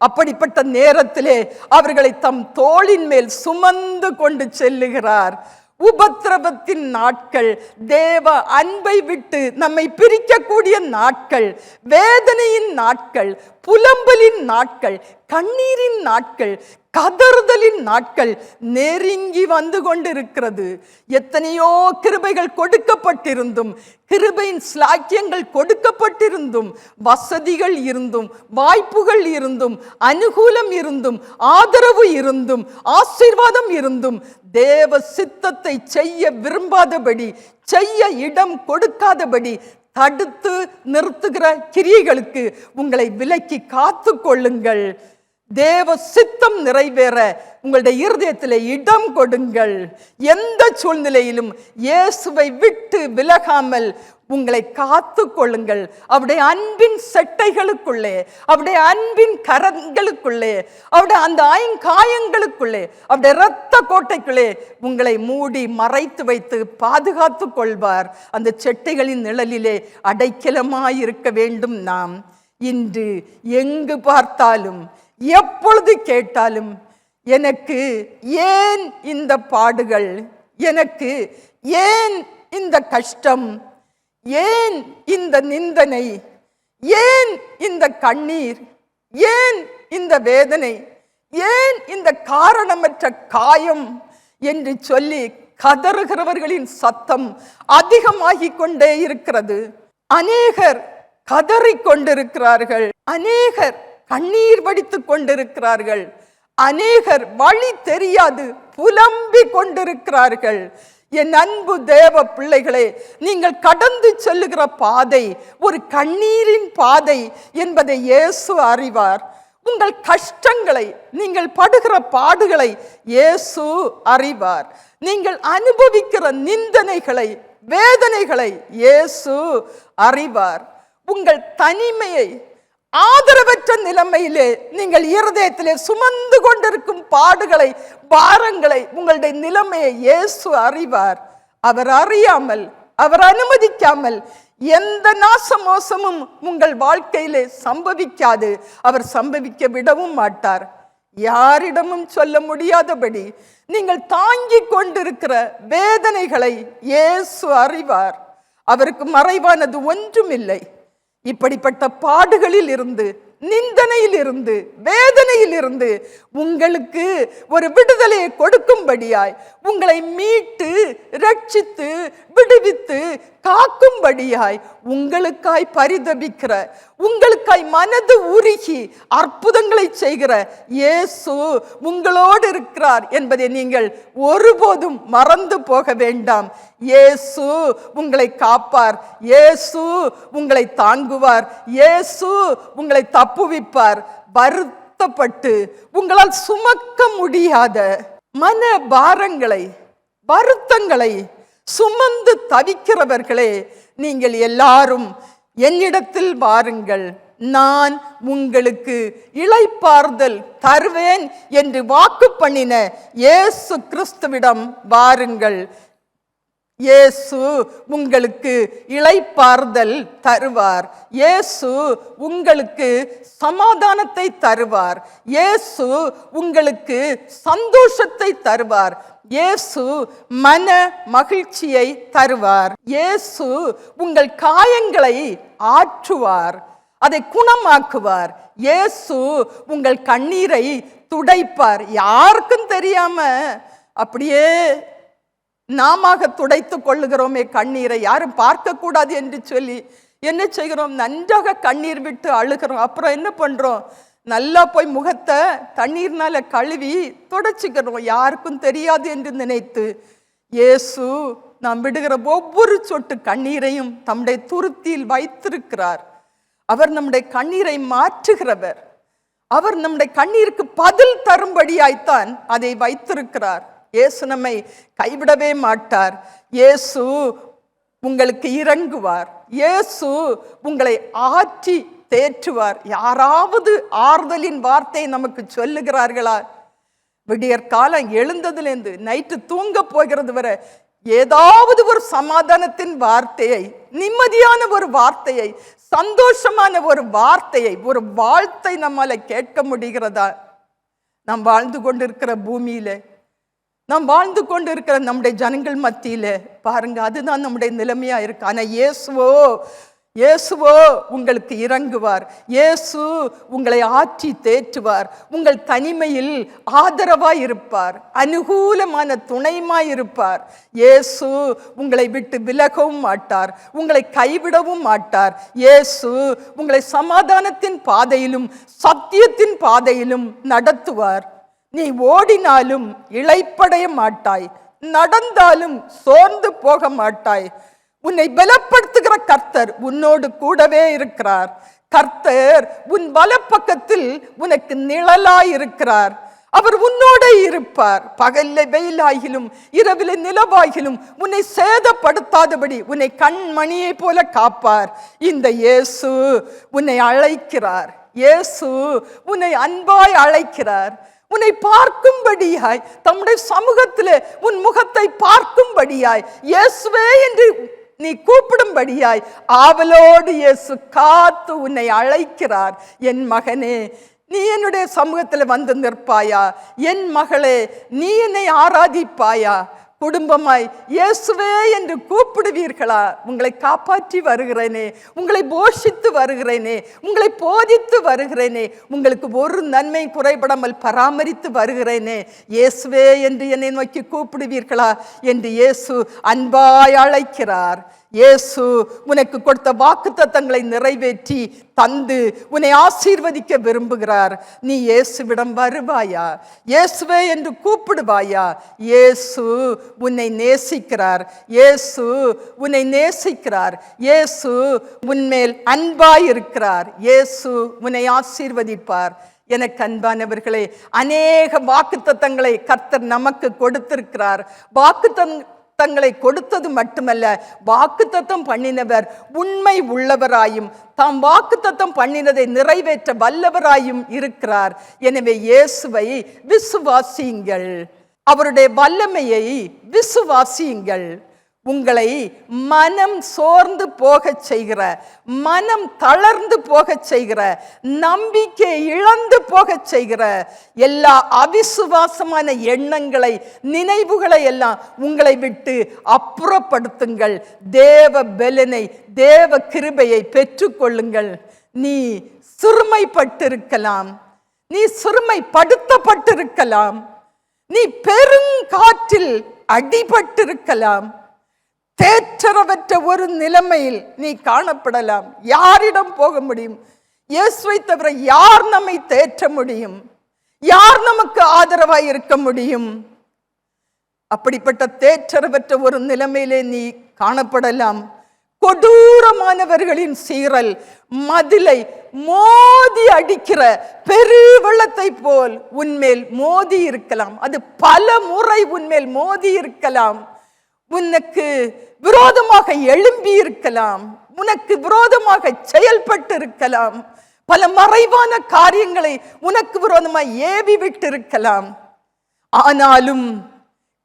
அப்படிப்பட்ட நேரத்திலே அவர்களை தம் தோளின் மேல் சுமந்து கொண்டு செல்லுகிறார். உபத்திரவத்தின் நாட்கள், தேவ அன்பை விட்டு நம்மை பிரிக்கக்கூடிய நாட்கள், வேதனையின் நாட்கள், புலம்பலின் நாட்கள், கண்ணீரின் நாட்கள், கதறுதலின் நாட்கள் நெருங்கி வந்து கொண்டிருக்கிறது. எத்தனையோ கிருபைகள் கொடுக்கப்பட்டிருந்தும், கிருபையின் ஸ்லாக்கியங்கள் கொடுக்கப்பட்டிருந்தும், வசதிகள் இருந்தும், வாய்ப்புகள் இருந்தும், அனுகூலம் இருந்தும், ஆதரவு இருந்தும், ஆசீர்வாதம் இருந்தும், தேவ சித்தத்தை செய்ய விரும்பாதபடி, செய்ய இடம் கொடுக்காதபடி தடுத்து நிறுத்துகிற கிரியைகளுக்கு உங்களை விலக்கி காத்து கொள்ளுங்கள். தேவ சித்தம் நிறைவேற உங்களுடைய இருதயத்தில் இடம் கொடுங்கள். எந்த சூழ்நிலையிலும் இயேசுவை விட்டு விலகாமல் உங்களை காத்து கொள்ளுங்கள். அவருடைய அன்பின் செட்டைகளுக்குள்ளே, அவருடைய அன்பின் கரங்களுக்குள்ளே, அவருடைய அந்த ஐங்காயங்களுக்குள்ளே, அவருடைய இரத்த கோட்டைக்குள்ளே உங்களை மூடி மறைத்து வைத்து பாதுகாத்து கொள்வார். அந்த செட்டைகளின் நிழலிலே அடைக்கலமாயிருக்க வேண்டும். நாம் இன்று எங்கு பார்த்தாலும், எப்பொழுது கேட்டாலும், எனக்கு ஏன் இந்த பாடுகள், எனக்கு ஏன் இந்த கஷ்டம், ஏன் இந்த நிந்தனை, ஏன் இந்த கண்ணீர், ஏன் இந்த வேதனை, ஏன் இந்த காரணமற்ற காயம் என்று சொல்லி கதறுகிறவர்களின் சத்தம் அதிகமாகிக் கொண்டே இருக்கிறது. அநேகர் கதறிக் கொண்டிருக்கிறார்கள், அநேகர் கண்ணீர் வடித்துக் கொண்டிருக்கிறார்கள், அநேகர் வழி தெரியாது புலம்பிக் கொண்டிருக்கிறார்கள். என் அன்பு தேவ பிள்ளைகளே, நீங்கள் கடந்து செல்லுகிற பாதை ஒரு கண்ணீரின் பாதை என்பதை இயேசு அறிவார். உங்கள் கஷ்டங்களை, நீங்கள் படுகிற பாடுகளை இயேசு அறிவார். நீங்கள் அனுபவிக்கிற நிந்தனைகளை, வேதனைகளை இயேசு அறிவார். உங்கள் தனிமையை, ஆதரவற்ற நிலைமையிலே நீங்கள் இருதயத்திலே சுமந்து கொண்டிருக்கும் பாடுகளை, பாரங்களை, உங்களுடைய நிலைமையை இயேசு அறிவார். அவர் அறியாமல், அவர் அனுமதிக்காமல் எந்த நாசமோசமும் உங்கள் வாழ்க்கையிலே சம்பவிக்காது. அவர் சம்பவிக்க விடவும் மாட்டார். யாரிடமும் சொல்ல முடியாதபடி நீங்கள் தாங்கிக் கொண்டிருக்கிற வேதனைகளை இயேசு அறிவார். அவருக்கு மறைவானது ஒன்றுமில்லை. இப்படிப்பட்ட பாடுகளில் இருந்து, நிந்தனையில் இருந்து, வேதனையில் இருந்து உங்களுக்கு ஒரு விடுதலையை கொடுக்கும்படியாய், உங்களை மீட்டு ரட்சித்து விடுவித்து காக்கும்படியாய், உங்களுக்காய் பரிதபிக்கிற, உங்களுக்காய் மனது உருகி அற்புதங்களை செய்கிற இயேசு உங்களோடு இருக்கிறார் என்பதை நீங்கள் ஒருபோதும் மறந்து போக வேண்டாம். இயேசு உங்களை காப்பார். இயேசு உங்களை தாங்குவார். இயேசு உங்களை தப்புவிப்பார். வருத்தப்பட்டு உங்களால் சுமக்க முடியாத மன பாரங்களை, வருத்தங்களை சுமந்து தவிக்கிறவர்களே, நீங்கள் எல்லாரும் என்னிடத்தில் வாருங்கள், நான் உங்களுக்கு இளைப்பாறுதல் தருவேன் என்று வாக்கு பண்ணின இயேசு கிறிஸ்துவிடம் வாருங்கள். இயேசு உங்களுக்கு இளைப்பாறுதல் தருவார். இயேசு உங்களுக்கு சமாதானத்தை தருவார். இயேசு உங்களுக்கு சந்தோஷத்தை தருவார். இயேசு மன மகிழ்ச்சியை தருவார். இயேசு உங்கள் காயங்களை ஆற்றுவார், அதை குணமாக்குவார். இயேசு உங்கள் கண்ணீரை துடைப்பார். யாருக்கும் தெரியாம அப்படியே நாம துடைத்து கொள்ளுகிறோமே கண்ணீரை, யாரும் பார்க்க கூடாது என்று சொல்லி என்ன செய்கிறோம்? நன்றாக கண்ணீர் விட்டு அழுகிறோம். அப்புறம் என்ன பண்றோம்? நல்லா போய் முகத்தை தண்ணீர்னால கழுவி தொடச்சிக்கிறோம், யாருக்கும் தெரியாது என்று நினைத்து. இயேசு நாம் விடுகிற ஒவ்வொரு சொட்டு கண்ணீரையும் தம்முடைய துருத்தியில் வைத்திருக்கிறார். அவர் நம்முடைய கண்ணீரை மாற்றுகிறவர். அவர் நம்முடைய கண்ணீருக்கு பதில் தரும்படியாய்த்தான் அதை வைத்திருக்கிறார். இயேசு நம்மை கைவிடவே மாட்டார். இயேசு உங்களுக்கு இறங்குவார். இயேசு உங்களை ஆற்றி தேற்றுவார். யாராவது ஆறுதலின் வார்த்தையை நமக்கு சொல்லுகிறார்களா? விடியற் காலம் எழுந்ததுலேருந்து நைட்டு தூங்க போகிறது வரை ஏதாவது ஒரு சமாதானத்தின் வார்த்தையை, நிம்மதியான ஒரு வார்த்தையை, சந்தோஷமான ஒரு வார்த்தையை, ஒரு வாழ்த்தை நம்மால கேட்க முடிகிறதா? நாம் வாழ்ந்து கொண்டிருக்கிற பூமியில, நாம் வாழ்ந்து கொண்டு இருக்கிற நம்முடைய ஜனங்கள் மத்தியில பாருங்க, அதுதான் நம்முடைய நிலைமையா இருக்கு. ஆனா இயேசுவோ உங்களுக்கு இறங்குவார். இயேசு உங்களை ஆற்றி தேற்றுவார். உங்கள் தனிமையில் ஆதரவாய் இருப்பார், அனுகூலமான துணைமாய் இருப்பார். இயேசு உங்களை விட்டு விலகவும் மாட்டார், உங்களை கைவிடவும் மாட்டார். இயேசு உங்களை சமாதானத்தின் பாதையிலும் சத்தியத்தின் பாதையிலும் நடத்துவார். நீ ஓடினாலும் இளைப்படைய மாட்டாய், நடந்தாலும் சோர்ந்து போக மாட்டாய். உன்னை பலப்படுத்துகிற கர்த்தர் உன்னோடு கூடவே இருக்கிறார். கர்த்தர் உன் வலப்பக்கத்தில் உனக்கு நிழலாய் இருக்கிறார். அவர் உன்னோட இருப்பார். பகல்ல வெயிலாகிலும் இரவில நிலவாகிலும் உன்னை சேதப்படுத்தாதபடி உன்னை கண்மணியை போல காப்பார். இந்த இயேசு உன்னை அழைக்கிறார். இயேசு உன்னை அன்பாய் அழைக்கிறார். உன்னை பார்க்கும்படியாய், தம்முடைய சமூகத்திலே உன் முகத்தை பார்க்கும்படியாய், இயேசுவே என்று நீ கூப்பிடும்படியாய் ஆவலோடு இயேசு காத்து உன்னை அழைக்கிறார். என் மகனே, நீ என்னுடைய சமூகத்தில் வந்து நிற்பாயா? என் மகளே, நீ என்னை ஆராதிப்பாயா? குடும்பமாய் இயேசுவே என்று கூப்பிடுவீர்களா? உங்களை காப்பாற்றி வருகிறேனே, உங்களை போஷித்து வருகிறேனே, உங்களை போதித்து வருகிறேனே, உங்களுக்கு ஒரு நன்மை குறைபடாமல் பராமரித்து வருகிறேனே, இயேசுவே என்று என்னை நோக்கி கூப்பிடுவீர்களா என்று இயேசு அன்பாய் அழைக்கிறார். இயேசு உனக்கு கொடுத்த வாக்குத்தத்தங்களை நிறைவேற்றி தந்து உன்னை ஆசீர்வதிக்க விரும்புகிறார். நீ இயேசுவிடம் வருவாயா? இயேசுவே என்று கூப்பிடுவாயா? இயேசு உன்னை நேசிக்கிறார். இயேசு உன்னை நேசிக்கிறார். இயேசு உன்மேல் அன்பாய் இருக்கிறார். இயேசு உன்னை ஆசீர்வதிப்பார். எனக்கு அன்பானவர்களே, அநேக வாக்குத்தத்தங்களை கர்த்தர் நமக்கு கொடுத்திருக்கிறார். வாக்குத்தத்தங்களை கொடுத்தது மட்டுமல்ல, வாக்குத்தத்தம் பண்ணினவர் உண்மை உள்ளவராயும் தாம் வாக்குத்தத்தம் பண்ணினதை நிறைவேற்ற வல்லவராயும் இருக்கிறார். எனவே இயேசுவை விசுவாசியுங்கள், அவருடைய வல்லமையை விசுவாசியுங்கள். உங்களை மனம் சோர்ந்து போகச் செய்கிற, மனம் தளர்ந்து போகச் செய்கிற, நம்பிக்கை இழந்து போகச் செய்கிற எல்லா அவிசுவாசமான எண்ணங்களை, நினைவுகளை எல்லாம் உங்களை விட்டு அப்புறப்படுத்துங்கள். தேவ பலனை, தேவ கிருபையை பெற்றுக்கொள்ளுங்கள். நீ சிறுமைப்பட்டிருக்கலாம், நீ சிறுமைப்படுத்தப்பட்டிருக்கலாம், நீ பெருங்காற்றில் அடிபட்டிருக்கலாம், தேற்றரவற்ற ஒரு நிலைமையில் நீ காணப்படலாம். யாரிடம் போக முடியும்? இயேசுவை தவிர யார் நம்மை தேற்ற முடியும்? யார் நமக்கு ஆதரவாய் இருக்க முடியும்? அப்படிப்பட்ட தேற்றரவற்ற ஒரு நிலைமையிலே நீ காணப்படலாம். கொடூரமானவர்களின் சீறல் மதிலை மோதி அடிக்கிற பெருவெள்ளத்தை போல் உன்மேல் மோதி இருக்கலாம். அது பல முறை உன்மேல் மோதி இருக்கலாம். உனக்கு விரோதமாக எழும்பி இருக்கலாம், உனக்கு விரோதமாக செயல்பட்டு இருக்கலாம், பல மறைவான காரியங்களை உனக்கு விரோதமாக ஏவி விட்டு இருக்கலாம். ஆனாலும்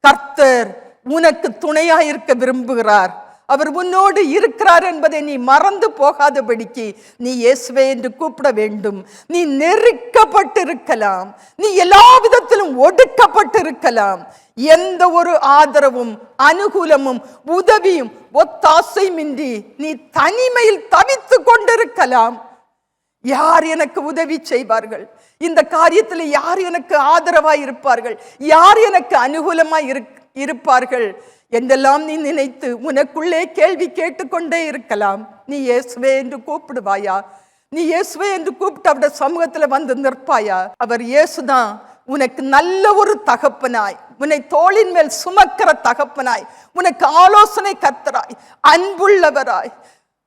கர்த்தர் உனக்கு துணையாயிருக்க விரும்புகிறார். அவர் உன்னோடு இருக்கிறார் என்பதை நீ மறந்து போகாதபடிக்கு நீ இயேசுவே என்று கூப்பிட வேண்டும். நீ நெருக்கப்பட்டிருக்கலாம், நீ எல்லா விதத்திலும் ஒடுக்கப்பட்டிருக்கலாம். எந்த ஒரு ஆதரவும், அனுகூலமும், உதவியும், ஒத்தாசையுமின்றி நீ தனிமையில் தவித்து கொண்டிருக்கலாம். யார் எனக்கு உதவி செய்வார்கள்? இந்த காரியத்தில் யார் எனக்கு ஆதரவாய் இருப்பார்கள்? யார் எனக்கு அனுகூலமாய் இருப்பார்கள் என்றெல்லாம் நீ நினைத்து உனக்குள்ளே கேள்வி கேட்டுக்கொண்டே இருக்கலாம். நீ இயேசுவே என்று கூப்பிடுவாயா? நீ இயேசுவே என்று கூப்பிட்டு அவருடைய சமூகத்தில் வந்து நிற்பாயா? அவர் இயேசுதான் உனக்கு நல்ல ஒரு தகப்பனாய், உன்னை தோளின் மேல் சுமக்கிற தகப்பனாய், உனக்கு ஆலோசனை கர்த்தராய், அன்புள்ளவராய்.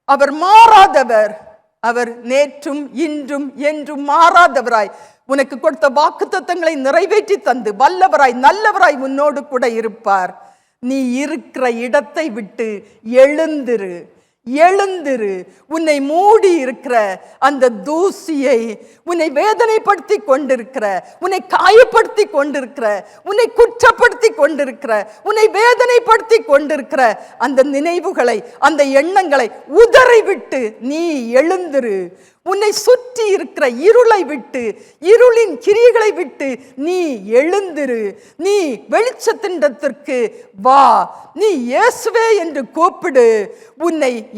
அவர் மாறாதவர். அவர் நேற்றும் இன்றும் என்றும் மாறாதவராய் உனக்கு கொடுத்த வாக்குத்தத்தங்களை நிறைவேற்றி தந்து வல்லவராய், நல்லவராய் உன்னோடு கூட இருப்பார். நீ இருக்கிற இடத்தை விட்டு எழுந்திரு, எழுந்திரு. உன்னை மூடி இருக்கிற அந்த தூசியை, உன்னை வேதனைப்படுத்தி கொண்டிருக்கிற, உன்னை காயப்படுத்தி கொண்டிருக்கிற, உன்னை குற்றப்படுத்தி கொண்டிருக்கிற, உன்னை வேதனைப்படுத்தி கொண்டிருக்கிற அந்த நினைவுகளை, அந்த எண்ணங்களை உதறி விட்டு நீ எழுந்திரு. உன்னை சுற்றி இருக்கிற இருளை விட்டு, இருளின் கிரியைகளை விட்டு நீ எழுந்திரு. நீ வெளிச்சத்திண்டத்திற்கு வா. நீ இயேசுவே என்று கூப்பிடு.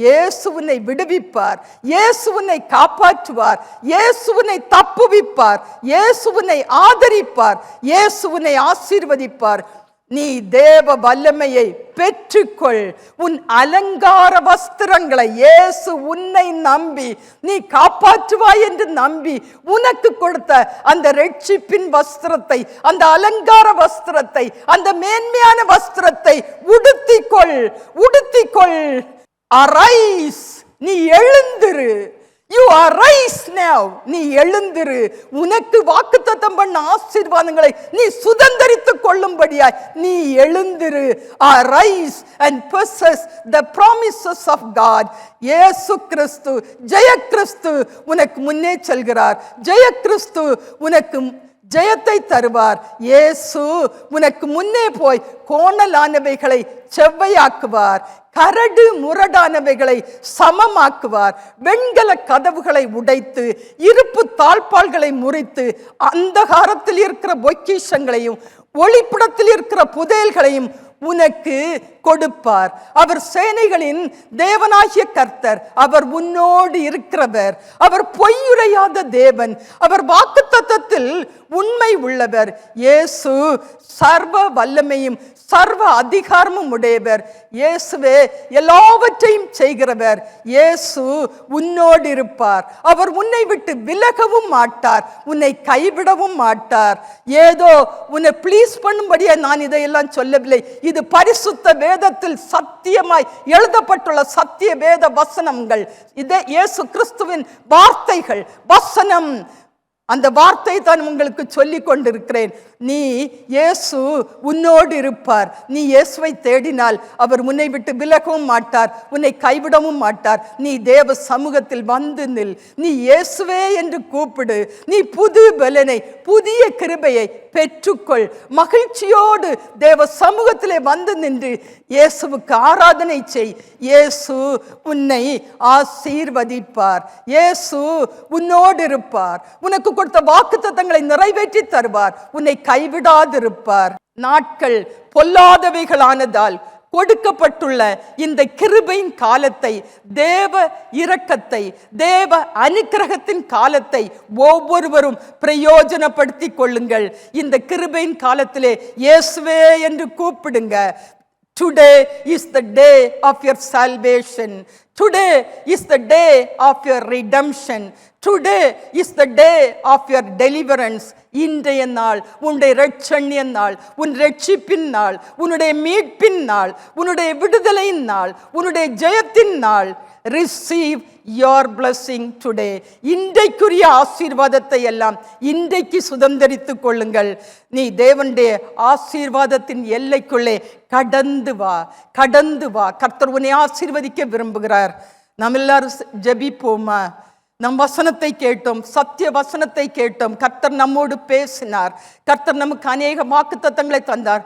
இயேசு உன்னை விடுவிப்பார், இயேசு உன்னை காப்பாற்றுவார், இயேசு உன்னை தப்புவிப்பார், இயேசு உன்னை ஆதரிப்பார், இயேசு உன்னை ஆசீர்வதிப்பார். நீ தேவ வல்லமையை பெற்றுக்கொள். உன் அலங்கார வஸ்திரங்களை இயேசு உன்னை நம்பி நீ காப்பாற்றுவாய் என்று நம்பி உனக்கு கொடுத்த அந்த ரட்சிப்பின் வஸ்திரத்தை, அந்த அலங்கார வஸ்திரத்தை, அந்த மேன்மையான வஸ்திரத்தை உடுத்திக்கொள், உடுத்திக்கொள். அரைஸ், நீ எழுந்திரு. You arise now. நீ எழுந்திரு. உனக்கு வாக்குத்தத்தம் பண்ண ஆசீர்வாதங்களை நீ சுதந்தரித்துக் கொள்ளும்படியாய் நீ எழுந்திரு. Arise and possess the promises of God. இயேசு கிறிஸ்து, ஜெய கிறிஸ்து உனக்கு முன்னே செல்கிறார். ஜெய கிறிஸ்து உனக்கு ஜெயத்தை தருவார். இயேசு உனக்கு முன்னே போய் கோணலானவைகளை செவ்வையாக்குவார், கரடு முரடானவைகளை சமமாக்குவார், வெண்கல கதவுகளை உடைத்து, இருப்பு தாழ்பால்களை முறித்து, அந்தகாரத்தில் இருக்கிற பொக்கிஷங்களையும் ஒளிப்படத்தில் இருக்கிற புதையல்களையும் உனக்கு கொடுப்பார். அவர் சேனைகளின் தேவனாகிய கர்த்தர். அவர் உன்னோடு இருக்கிறவர். அவர் பொய்யுரையாத தேவன். அவர் வாக்குத்தத்தத்தில் உண்மை உள்ளவர். இயேசு சர்வ வல்லமையும் சர்வ அதிகாரமும் உடையவர். இயேசுவே எல்லாவற்றையும் செய்கிறவர். இயேசு உன்னோடு இருப்பார். அவர் உன்னை விட்டு விலகவும் மாட்டார், உன்னை கைவிடவும் மாட்டார். ஏதோ உன்னை ப்ளீஸ் பண்ணும்படியா நான் இதையெல்லாம் சொல்லவில்லை. இது பரிசுத்த வேதத்தில் சத்தியமாய் எழுதப்பட்டுள்ள சத்திய வேத வசனங்கள். இதே இயேசு கிறிஸ்துவின் வார்த்தைகள், வசனம். அந்த வார்த்தை தான் உங்களுக்கு சொல்லிக் கொண்டிருக்கிறேன். நீ இயேசு உன்னோடு இருப்பார். நீ இயேசுவை தேடினால் அவர் உன்னை விட்டு விலகவும் மாட்டார், உன்னை கைவிடவும் மாட்டார். நீ தேவ சமூகத்தில் வந்து நில். நீ இயேசுவே என்று கூப்பிடு. நீ புது பலனை, புதிய கிருபையை பெற்றுக்கொள். மகிழ்ச்சியோடு தேவ சமூகத்திலே வந்து நின்று இயேசுவுக்கு ஆராதனை செய். இயேசு உன்னை ஆசீர்வதிப்பார். இயேசு உன்னோடு இருப்பார். உனக்கு கொடுத்த வாக்குத்தத்தங்களை நிறைவேற்றி தருவார். உன்னை கைவிடாதிருப்பார். நாட்கள் பொல்லாதவைகளானதால் கொடுக்கப்பட்டுள்ள இந்த கிருபையின் காலத்தை, தேவ இரக்கத்தை, தேவ அனுக்கிரகத்தின் காலத்தை ஒவ்வொருவரும் பிரயோஜனப்படுத்தி கொள்ளுங்கள். இந்த கிருபையின் காலத்திலே இயேசுவே என்று கூப்பிடுங்க. Today is the day of your salvation. Today is the day of your redemption. Today is the day of your deliverance. இன்றைய நாள் உன்னுடைய இரட்சணிய நாள், உன் இரட்சிப்பின் நாள், உன்னுடைய மீட்பின் நாள், உன்னுடைய விடுதலையின் நாள், உன்னுடைய ஜெயத்தின் நாள். Receive your blessing today. இன்றைக்குரிய ஆசீர்வாதத்தை எல்லாம் இன்றைக்கு சுதந்தரித்துக் கொள்ளுங்கள். நீ தேவனுடைய ஆசீர்வாதத்தின் எல்லைக்குள்ளே கடந்து வா, கடந்து வா. கர்த்தர் உன்னை ஆசீர்வதிக்க விரும்புகிறார். நாம் எல்லாரும் ஜெபிப்போமா? நம் வசனத்தை கேட்டோம், சத்திய வசனத்தை கேட்டோம். கர்த்தர் நம்மோடு பேசினார். கர்த்தர் நமக்கு அநேக வாக்குத்தத்தங்களை தந்தார்.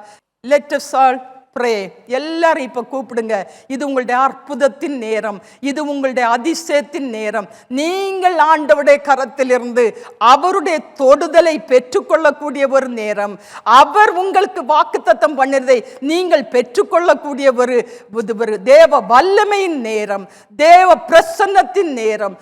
Let us all pray. எல்லாரும் இப்ப கூப்பிடுங்க. இது உங்களுடைய அற்புதத்தின் நேரம், இது உங்களுடைய அதிசயத்தின் நேரம். நீங்கள் ஆண்டவருடைய கரத்திலிருந்து அவருடைய தொடுதலை பெற்றுக்கொள்ளக்கூடிய ஒரு நேரம். அவர் உங்களுக்கு வாக்குத்தத்தம் பண்ணினதை நீங்கள் பெற்றுக்கொள்ளக்கூடிய ஒரு தேவ வல்லமையின் நேரம், தேவ பிரசன்னத்தின் நேரம்,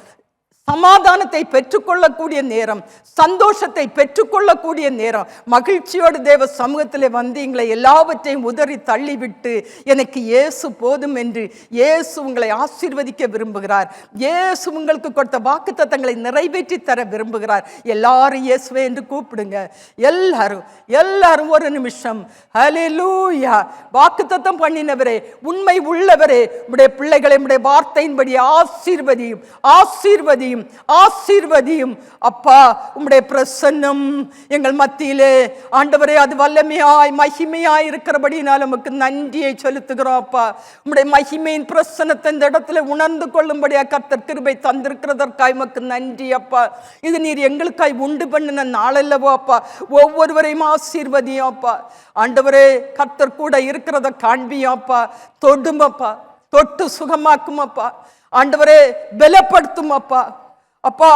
சமாதானத்தை பெற்றுக்கொள்ளக்கூடிய நேரம், சந்தோஷத்தை பெற்றுக்கொள்ளக்கூடிய நேரம். மகிழ்ச்சியோடு தேவ சமூகத்தில் வந்து எங்களை எல்லாவற்றையும் உதறி தள்ளிவிட்டு எனக்கு இயேசு போதும் என்று இயேசு உங்களை ஆசீர்வதிக்க விரும்புகிறார். இயேசு உங்களுக்கு கொடுத்த வாக்குத்தத்தங்களை நிறைவேற்றி தர விரும்புகிறார். எல்லாரும் இயேசுவே என்று கூப்பிடுங்க. எல்லாரும் ஒரு நிமிஷம். ஹல்லேலூயா. வாக்குத்தத்தம் பண்ணினவரே, உண்மை உள்ளவரே, உடைய பிள்ளைகளை உடைய வார்த்தையின்படி ஆசீர்வதியும், ஆசீர்வதியும், ஆசீர்வதியும். அப்பா, உம்முடைய பிரசன்னம் எங்கள் மத்தியிலே ஆண்டவரே அது வல்லமையாய் மகிமையாய் இருக்கிறபடினால் நமக்கு நன்றியை செலுத்துகிறோம். அப்பா, உம்முடைய மகிமையின் பிரசன்னத்தை இந்த இடத்துல உணர்ந்து கொள்ளும்படியா கர்த்தர் கிருபை தந்திருக்கிறதற்காய் உமக்கு நன்றி. அப்பா, இது நீர் எங்களுக்காய் உண்டு பண்ணின நாளல்லவோ அப்பா. ஒவ்வொருவரையும் ஆசீர்வதியும் அப்பா. ஆண்டவரே, கர்த்தர் கூட இருக்கிறத காண்பியும் அப்பா. தொடுமப்பா, தொட்டு சுகமாக்கும் அப்பா. ஆண்டவரே, பலப்படுத்தும் அப்பா. அப்பா,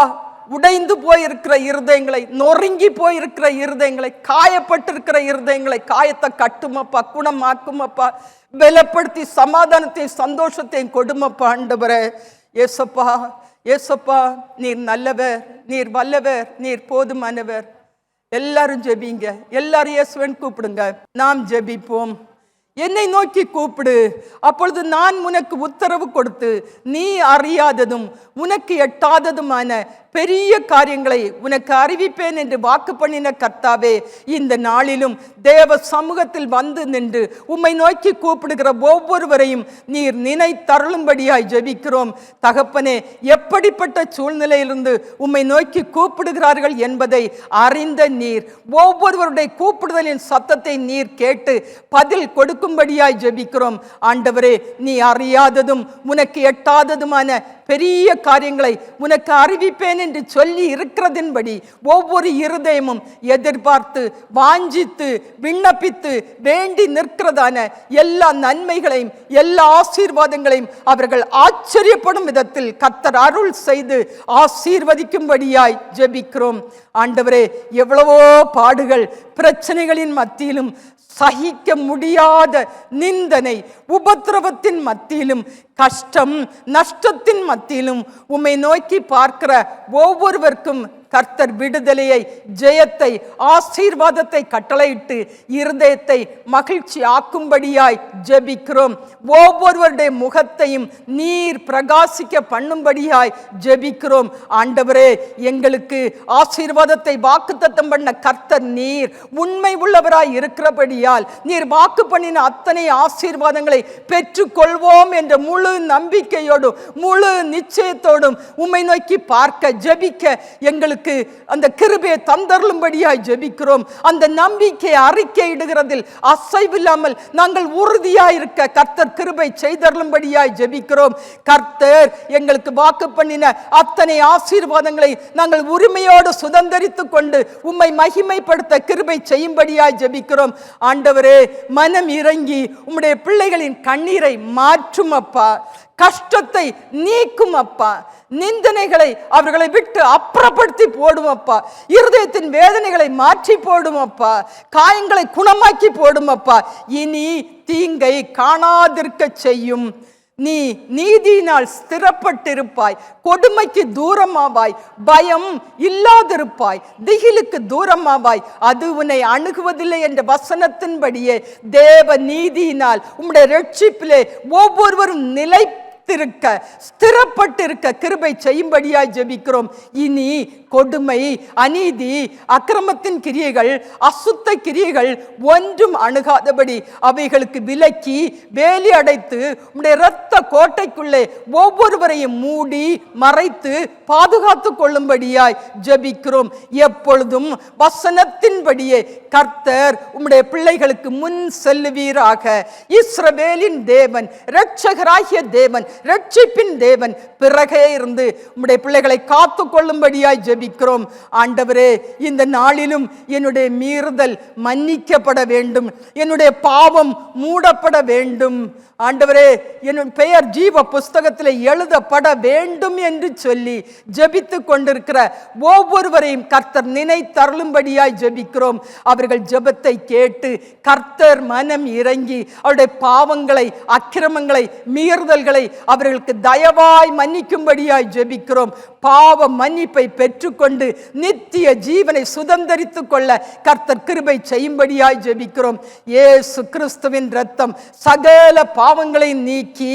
உடைந்து போயிருக்கிற இருதயங்களை, நொறுங்கி போயிருக்கிற இருதயங்களை, காயப்பட்டிருக்கிற இருதயங்களை காயத்தை கட்டுமப்பா, குணமாக்குமப்பா. பலப்படுத்தி சமாதானத்தையும் சந்தோஷத்தையும் கொடுமப்பா. ஆண்டவரே, ஏசப்பா, ஏசப்பா, நீர் நல்லவர், நீர் வல்லவர், நீர் போதுமானவர். எல்லாரும் ஜெபிங்க. எல்லாரும் இயேசுவன் கூப்பிடுங்க. நாம் ஜெபிப்போம். என்னை நோக்கி கூப்பிடு, அப்பொழுது நான் உனக்கு உத்தரவு கொடுத்து நீ அறியாததும் உனக்கு எட்டாததுமான பெரிய காரியங்களை உனக்கு அறிவிப்பேன் என்று வாக்கு பண்ணின கர்த்தாவே, இந்த நாளிலும் தேவ சமூகத்தில் வந்து நின்று உம்மை நோக்கி கூப்பிடுகிற ஒவ்வொருவரையும் நீர் நினைத்தருளும்படியாய் ஜெபிக்கிறோம். தகப்பனே, எப்படிப்பட்ட சூழ்நிலையிலிருந்து உம்மை நோக்கி கூப்பிடுகிறார்கள் என்பதை அறிந்த நீர் ஒவ்வொருவருடைய கூப்பிடுதலின் சத்தத்தை நீர் கேட்டு பதில் கொடுக்கும்படியாய் ஜெபிக்கிறோம். ஆண்டவரே, நீ அறியாததும் உனக்கு எட்டாததுமான பெரிய காரியங்களை உனக்கு அறிவிப்பேன் என்று சொல்லி இருக்கிறதின்படி ஒவ்வொரு இருதயமும் எதிர்பார்த்து வாஞ்சித்து விண்ணப்பித்து வேண்டி நிற்கிறதான எல்லா நன்மைகளையும் எல்லா ஆசீர்வாதங்களையும் அவர்கள் ஆச்சரியப்படும் விதத்தில் கர்த்தர் அருள் செய்து ஆசீர்வதிக்கும்படியாய் ஜெபிக்கிறோம். ஆண்டவரே, எவ்வளவோ பாடுகள் பிரச்சனைகளின் மத்தியிலும், சகிக்க முடியாத நிந்தனை உபத்திரவத்தின் மத்தியிலும், கஷ்டம் நஷ்டத்தின் மத்தியிலும் உம்மை நோக்கி பார்க்கிற ஒவ்வொருவருக்கும் கர்த்தர் விடுதலையை, ஜெயத்தை, ஆசீர்வாதத்தை கட்டளையிட்டு இருதயத்தை மகிழ்ச்சி ஆக்கும்படியாய் ஜெபிக்கிறோம். ஒவ்வொருவருடைய முகத்தையும் நீர் பிரகாசிக்க பண்ணும்படியாய் ஜெபிக்கிறோம். ஆண்டவரே, எங்களுக்கு ஆசீர்வாதத்தை வாக்குத்தத்தம் பண்ண கர்த்தர் நீர் உண்மை உள்ளவராய் இருக்கிறபடியால் நீர் வாக்கு பண்ணின அத்தனை ஆசீர்வாதங்களை பெற்றுக்கொள்வோம் என்ற முழு நம்பிக்கையோடும் முழு நிச்சயத்தோடும் உம்மை நோக்கி பார்க்க ஜெபிக்க எங்களுக்கு எங்களுக்கு அந்த கிருபையை தந்தருளும்படியாய் ஜெபிக்கிறோம். அந்த நம்பிக்கை அறிக்கையிடுகிறதில் அசைவில்லாமல் நாங்கள் உறுதியாய் இருக்க கர்த்தர் கிருபை செய்தருளும்படியாய் ஜெபிக்கிறோம். கர்த்தர் எங்களுக்கு வாக்கு பண்ணின அத்தனை ஆசீர்வாதங்களை நாங்கள் உரிமையோடு சுதந்தரித்துக் கொண்டு உம்மை மகிமைப்படுத்த கிருபை செய்யும்படியாய் ஜெபிக்கிறோம். ஆண்டவரே, மனம் இறங்கி உம்முடைய பிள்ளைகளின் கண்ணீரை மாற்றும் அப்பா, கஷ்டத்தை நீக்கும் அப்பா, நிந்தனைகளை அவர்களை விட்டு அப்புறப்படுத்தி போடும் அப்பா, இருதயத்தின் வேதனைகளை மாற்றி போடும் அப்பா, காயங்களை குணமாக்கி போடும் அப்பா. இனி தீங்கை காணாதிருக்க செய்யும். நீ நீதியினால் ஸ்திரப்பட்டிருப்பாய், கொடுமைக்கு தூரமாவாய், பயம் இல்லாதிருப்பாய், திகிலுக்கு தூரமாவாய், அது உன்னை அணுகுவதில்லை என்ற வசனத்தின்படியே தேவ நீதியினால் உம்முடைய ரட்சிப்பிலே ஒவ்வொருவரும் ஸ்திரப்பட்டிருக்க கிருபை செய்யும்படியாய் ஜெபிக்கிறோம். இனி கொடுமை, அநீதி, அக்கிரமத்தின் கிரியைகள், அசுத்த கிரியைகள் ஒன்றும் அணுகாதபடி அவைகளுக்கு விலக்கி வேலி அடைத்து உம்முடைய இரத்த கோட்டைக்குள்ளே ஒவ்வொருவரையும் மூடி மறைத்து பாதுகாத்து கொள்ளும்படியாய் ஜெபிக்கிறோம். எப்பொழுதும் வசனத்தின்படியே கர்த்தர் உம்முடைய பிள்ளைகளுக்கு முன் செல்லுவீராக. இஸ்ரவேலின் தேவன், இரட்சகராகிய தேவன், இரட்சிப்பின் தேவன் பிறகே இருந்து உம்முடைய பிள்ளைகளை காத்து கொள்ளும்படியாய் ஜெபிக்கிறோம். ஆண்டவரே, இந்த நாளிலும் என்னுடைய மீறுதல் மன்னிக்கப்பட வேண்டும், என்னுடைய பாவம் மூடப்பட வேண்டும். ஆண்டவரே, என் பெயர் ஜீவ புஸ்தகத்தில் எழுதப்பட வேண்டும் என்று சொல்லி ஜெபித்து கொண்டிருக்கிற ஒவ்வொருவரையும் கர்த்தர் நினைத்தருளும்படியாய் ஜெபிக்கிறோம். அவர்கள் ஜெபத்தை கேட்டு கர்த்தர் மனம் இறங்கி அவருடைய பாவங்களை, அக்கிரமங்களை, மீறுதல்களை அவர்களுக்கு தயவாய் மன்னிக்கும்படியாய் ஜெபிக்கிறோம். பாவ மன்னிப்பை பெற்றுக்கொண்டு நித்திய ஜீவனை சுதந்தரித்துக் கொள்ள கர்த்தர் கிருபை செய்யும்படியாய் ஜெபிக்கிறோம். இயேசு கிறிஸ்துவின் இரத்தம் சகல பாவங்களை நீக்கி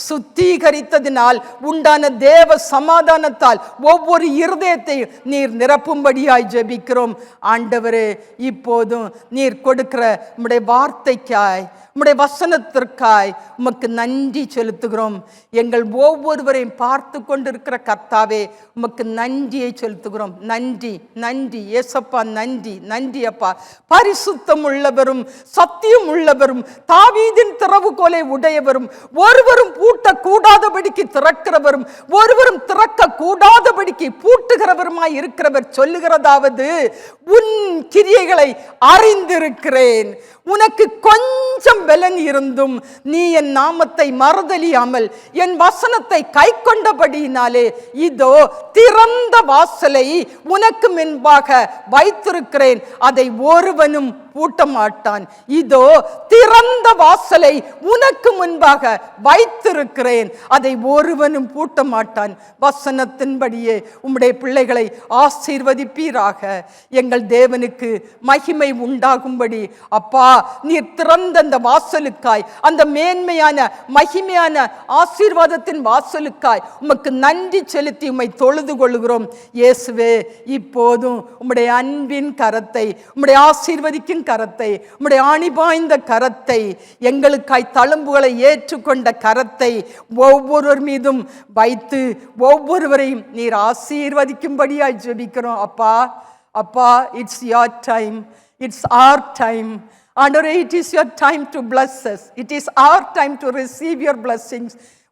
சுத்திகரித்ததினால் உண்டான தேவ சமாதானத்தால் ஒவ்வொரு இருதயத்தை நீர் நிரப்பும்படியாய் ஜெபிக்கிறோம். ஆண்டவரே, இப்போதும் நீர் கொடுக்கிற உம்முடைய வார்த்தைக்காய், உம்முடைய வசனத்திற்காய் உமக்கு நன்றி செலுத்துகிறோம். எங்கள் ஒவ்வொருவரையும் பார்த்து கொண்டிருக்கிற கர்த்தாவே, உமக்கு நன்றியை செலுத்துகிறோம். நன்றி, நன்றி ஏசப்பா, நன்றி, நன்றி அப்பா. பரிசுத்தம் உள்ளவரும் சத்தியம் உள்ளவரும் தாவீதின் திறவுகோலை உடையவரும், ஒருவரும் பூட்டக்கூடாதபடிக்கு திறக்கிறவரும், ஒருவரும் திறக்க கூடாதபடிக்கு பூட்டுகிறவருமாய் இருக்கிறவர் சொல்லுகிறதாவது, உன் கிரியைகளை அறிந்திருக்கிறேன். உனக்கு கொஞ்சம் பலன் இருந்தும் நீ என் நாமத்தை மறுதலியாமல் என் வசனத்தை கை கொண்டபடியினாலே இதோ திறந்த வாசலை உனக்கு முன்பாக வைத்திருக்கிறேன், அதை ஒருவனும் பூட்ட மாட்டான். இதோ திறந்த வாசலை உனக்கு முன்பாக வைத்திருக்கிறேன், அதை ஒருவனும் பூட்ட மாட்டான். வசனத்தின்படியே உம்முடைய பிள்ளைகளை ஆசீர்வதிப்பீராக. எங்கள் தேவனுக்கு மகிமை உண்டாகும்படி அப்பா, நீர் திறந்த அந்த வாசலுக்காய், அந்த மேன்மையான மகிமையான ஆசீர்வாதத்தின் வாசலுக்காய் உமக்கு நன்றி செலுத்தி உம்மை தொழுது கொள்கிறோம். இயேசுவே, இப்போதும் உம்முடைய அன்பின் கரத்தை, உம்முடைய ஆசீர்வதிக்கும் கரத்தை, உம்முடைய ஆணிபாய்ந்த கரத்தை, எங்களுக்காய் தழும்புகளை ஏற்றுக்கொண்ட கரத்தை ஒவ்வொருவர் மீதும் வைத்து ஒவ்வொருவரையும் நீர் ஆசீர்வதிக்கும்படியாய் ஜெபிக்கிறோம். அப்பா, அப்பா, it's your time, it's our time. ஆண்டவரே, it is your time to bless us. It is our time to receive your blessings.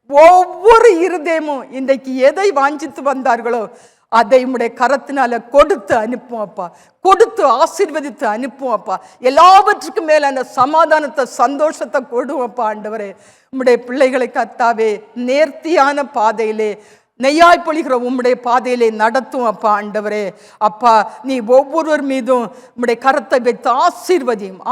ஒவ்வொரு இருதயமும் இன்றைக்கு எதை வாஞ்சித்து வந்தார்களோ அதை உம்முடைய கரத்தினால கொடுத்து அனுப்பும் அப்பா, கொடுத்து ஆசீர்வதித்து அனுப்பும் அப்பா. எல்லாவற்றுக்கும் மேலான சமாதானத்தை, சந்தோஷத்தை கொடுப்பா. ஆண்டவரே, உம்முடைய பிள்ளைகளை கர்த்தாவே நேர்த்தியான பாதையிலே, நெய்யாய் பொழிகிற உம்முடைய பாதையிலே நடத்தும் அப்பா. ஆண்டவரே, அப்பா, நீ ஒவ்வொருவர் மீதும் உம்முடைய கரத்தை வைத்து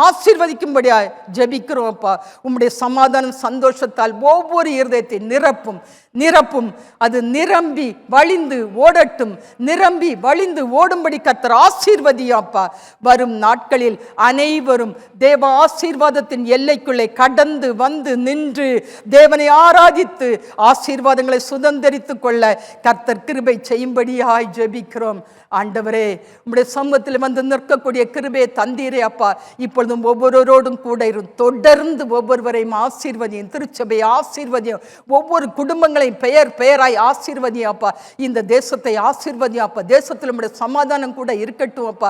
ஆசீர்வதிக்கும்படியா ஜெபிக்கிறோம் அப்பா. உம்முடைய சமாதானம், சந்தோஷத்தால் ஒவ்வொரு இருதயத்தை நிரப்பும். அது நிரம்பி வழிந்து ஓடட்டும். நிரம்பி வழிந்து ஓடும்படி கர்த்தர் ஆசீர்வதியாப்பா. வரும் நாட்களில் அனைவரும் தேவ ஆசீர்வாதத்தின் எல்லைக்குள்ளே கடந்து வந்து நின்று தேவனை ஆராதித்து ஆசீர்வாதங்களை சுதந்தரித்துக் கொள்ள கொள்ள கர்த்தர் கிருபை செய்யும்படியாய் ஜெபிக்கிறோம். ஆண்டவரே, உம்முடைய சமூகத்தில் வந்து நிற்கக்கூடிய கிருபையை தந்தீரே அப்பா. இப்பொழுதும் ஒவ்வொருவரோடும் கூட தொடர்ந்து ஒவ்வொருவரையும் ஆசீர்வதியும், திருச்சபை ஆசீர்வதியும், ஒவ்வொரு குடும்பங்களையும் பெயர் பெயராய் ஆசீர்வதியும் அப்பா. இந்த தேசத்தை ஆசீர்வதியும் அப்பா. தேசத்தில் உம்முடைய சமாதானம் கூட இருக்கட்டும் அப்பா.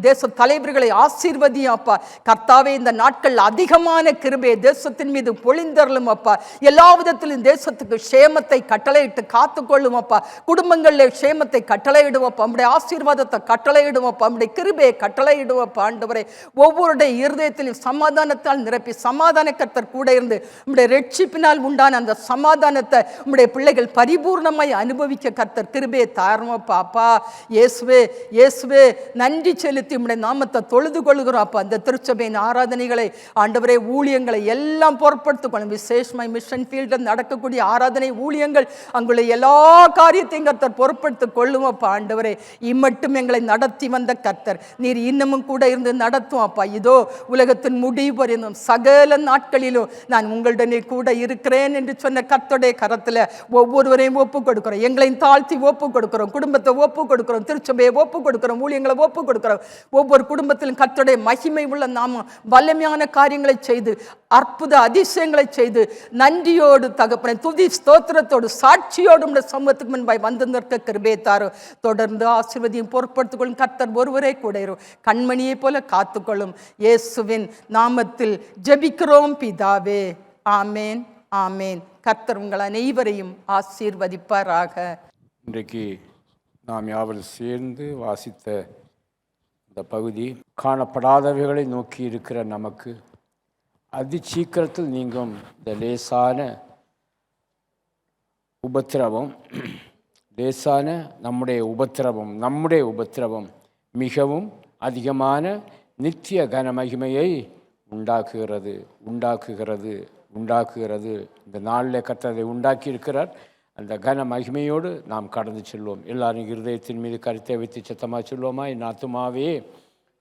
தேச தலைவர்களை ஆசீர்வதியும் அப்பா. கர்த்தாவே, இந்த நாட்கள் அதிகமான கிருபையை தேசத்தின் மீது பொழிந்தருளும் அப்பா. எல்லா விதத்திலும் தேசத்துக்கு க்ஷேமத்தை கட்டளையிட்டு காத்துக்கொள்ளும் அப்பா. குடும்பங்களில் க்ஷேமத்தை கட்டளையிடுவப்பா. நம்முடைய ஆசீர்வாதத்தை கட்டளையிடுவப்பா. நம்முடைய கிருபையை கட்டளையிடுவப்பா. ஆண்டவரே, ஒவ்வொருடைய இருதயத்திலும் சமாதானத்தால் நிரப்பி சமாதான கர்த்தர் கூட இருந்து நம்முடைய ரட்சிப்பினால் உண்டான அந்த சமாதானத்தை நம்முடைய பிள்ளைகள் பரிபூர்ணமாய் அனுபவிக்க கர்த்தர் கிருபையை தாருமப்பா. அப்பா இயேசுவே, இயேசுவே, நன்றி செலுத்தி நம்முடைய நாமத்தை தொழுது கொள்கிறோம் அப்பா. அந்த திருச்சபையின் ஆராதனைகளை ஆண்டவரே, ஊழியங்களை எல்லாம் பொறுப்படுத்திக்கொள்ளும். விசேஷமாய் மிஷன் ஃபீல்டில் நடக்கக்கூடிய ஆராதனை ஊழியங்கள், அங்குள்ள எல்லா காரியத்தையும் கர்த்தர் பொறுப்படுத்திக் கொள்ளும் அப்பா. ஆண்டவரே, இம்மட்டும் எங்களை நடத்தி வந்த கர்த்தர் நீர் இன்னமும் கூட இருந்து நடத்தும் அப்பா. இதோ உலகத்தின் முடிவு வரையும் சகல நாட்களிலும் நான் உங்களுடனே கூட இருக்கிறேன் என்று சொன்ன கர்த்தருடைய கரத்தில் ஒவ்வொருவரையும் ஒப்பு கொடுக்கிறோம். எங்களையும் தாழ்த்தி ஒப்பு கொடுக்கிறோம். குடும்பத்தை ஒப்பு கொடுக்கிறோம். திருச்சபையை ஒப்பு கொடுக்கிறோம். ஊழியங்களை ஒப்பு கொடுக்கிறோம். ஒவ்வொரு குடும்பத்திலும் கர்த்தருடைய மகிமை உள்ள நாம வல்லமையான காரியங்களை செய்து அற்புத அதிசயங்களை செய்து நன்றியோடு தகப்பனை துதி ஸ்தோத்திரத்தோடு சாட்சியோடு உடைய சமூகத்துக்கு முன்பாய் வந்து நிற்க கிருபையை தாரும். தொடர்ந்து ஆசீர்வதியும் பொறுப்படுத்திக் கொள்ளும். கர்த்தர் ஒருவரே கூட இரும். கண்மணியை போல காத்துக்கொள்ளும். இயேசுவின் நாமத்தில் ஜெபிக்கிறோம் பிதாவே. ஆமேன், ஆமேன். கர்த்தர் உங்கள் அனைவரையும் ஆசீர்வதிப்பாராக. இன்றைக்கு நாம் யாவரும் சேர்ந்து வாசித்த இந்த பகுதி, காணப்படாதவைகளை நோக்கி இருக்கிற நமக்கு அதி சீக்கிரத்தில் நீங்கும் இந்த லேசான உபத்திரவம், லேசான நம்முடைய உபத்திரவம் மிகவும் அதிகமான நித்திய கன மகிமையை உண்டாக்குகிறது. இந்த நாளில் கர்த்தரை உண்டாக்கி இருக்கிறார். அந்த கன மகிமையோடு நாம் கடந்து செல்வோம். எல்லாரும் இருதயத்தின் மீது கருத்தை வைத்து சத்தமாக சொல்வோமா? என் ஆத்துமாவே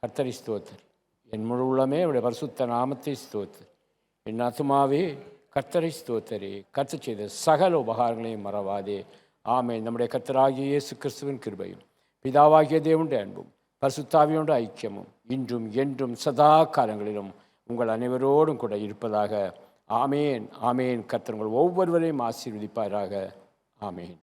கர்த்தரை ஸ்தோத்திரி, என் முழு உள்ளமே அவருடைய பரிசுத்த நாமத்தை ஸ்தோத்திரி. என் ஆத்துமாவே கர்த்தரை ஸ்தோத்திரி, கர்த்தர் செய்த சகல உபகாரங்களையும் மறவாதே. ஆமென். நம்முடைய கர்த்தராகிய இயேசு கிறிஸ்துவின் கிருபையும் பிதாவாகிய தேவனுடைய அன்பும் பரிசுத்தாவியோட ஐக்கியமும் இன்றும் என்றும் சதா காலங்களிலும் உங்கள் அனைவரோடும் கூட இருப்பதாக. ஆமேன், ஆமேன். கர்த்தர் உங்கள் ஒவ்வொருவரையும் ஆசீர்வதிப்பாராக. ஆமேன்.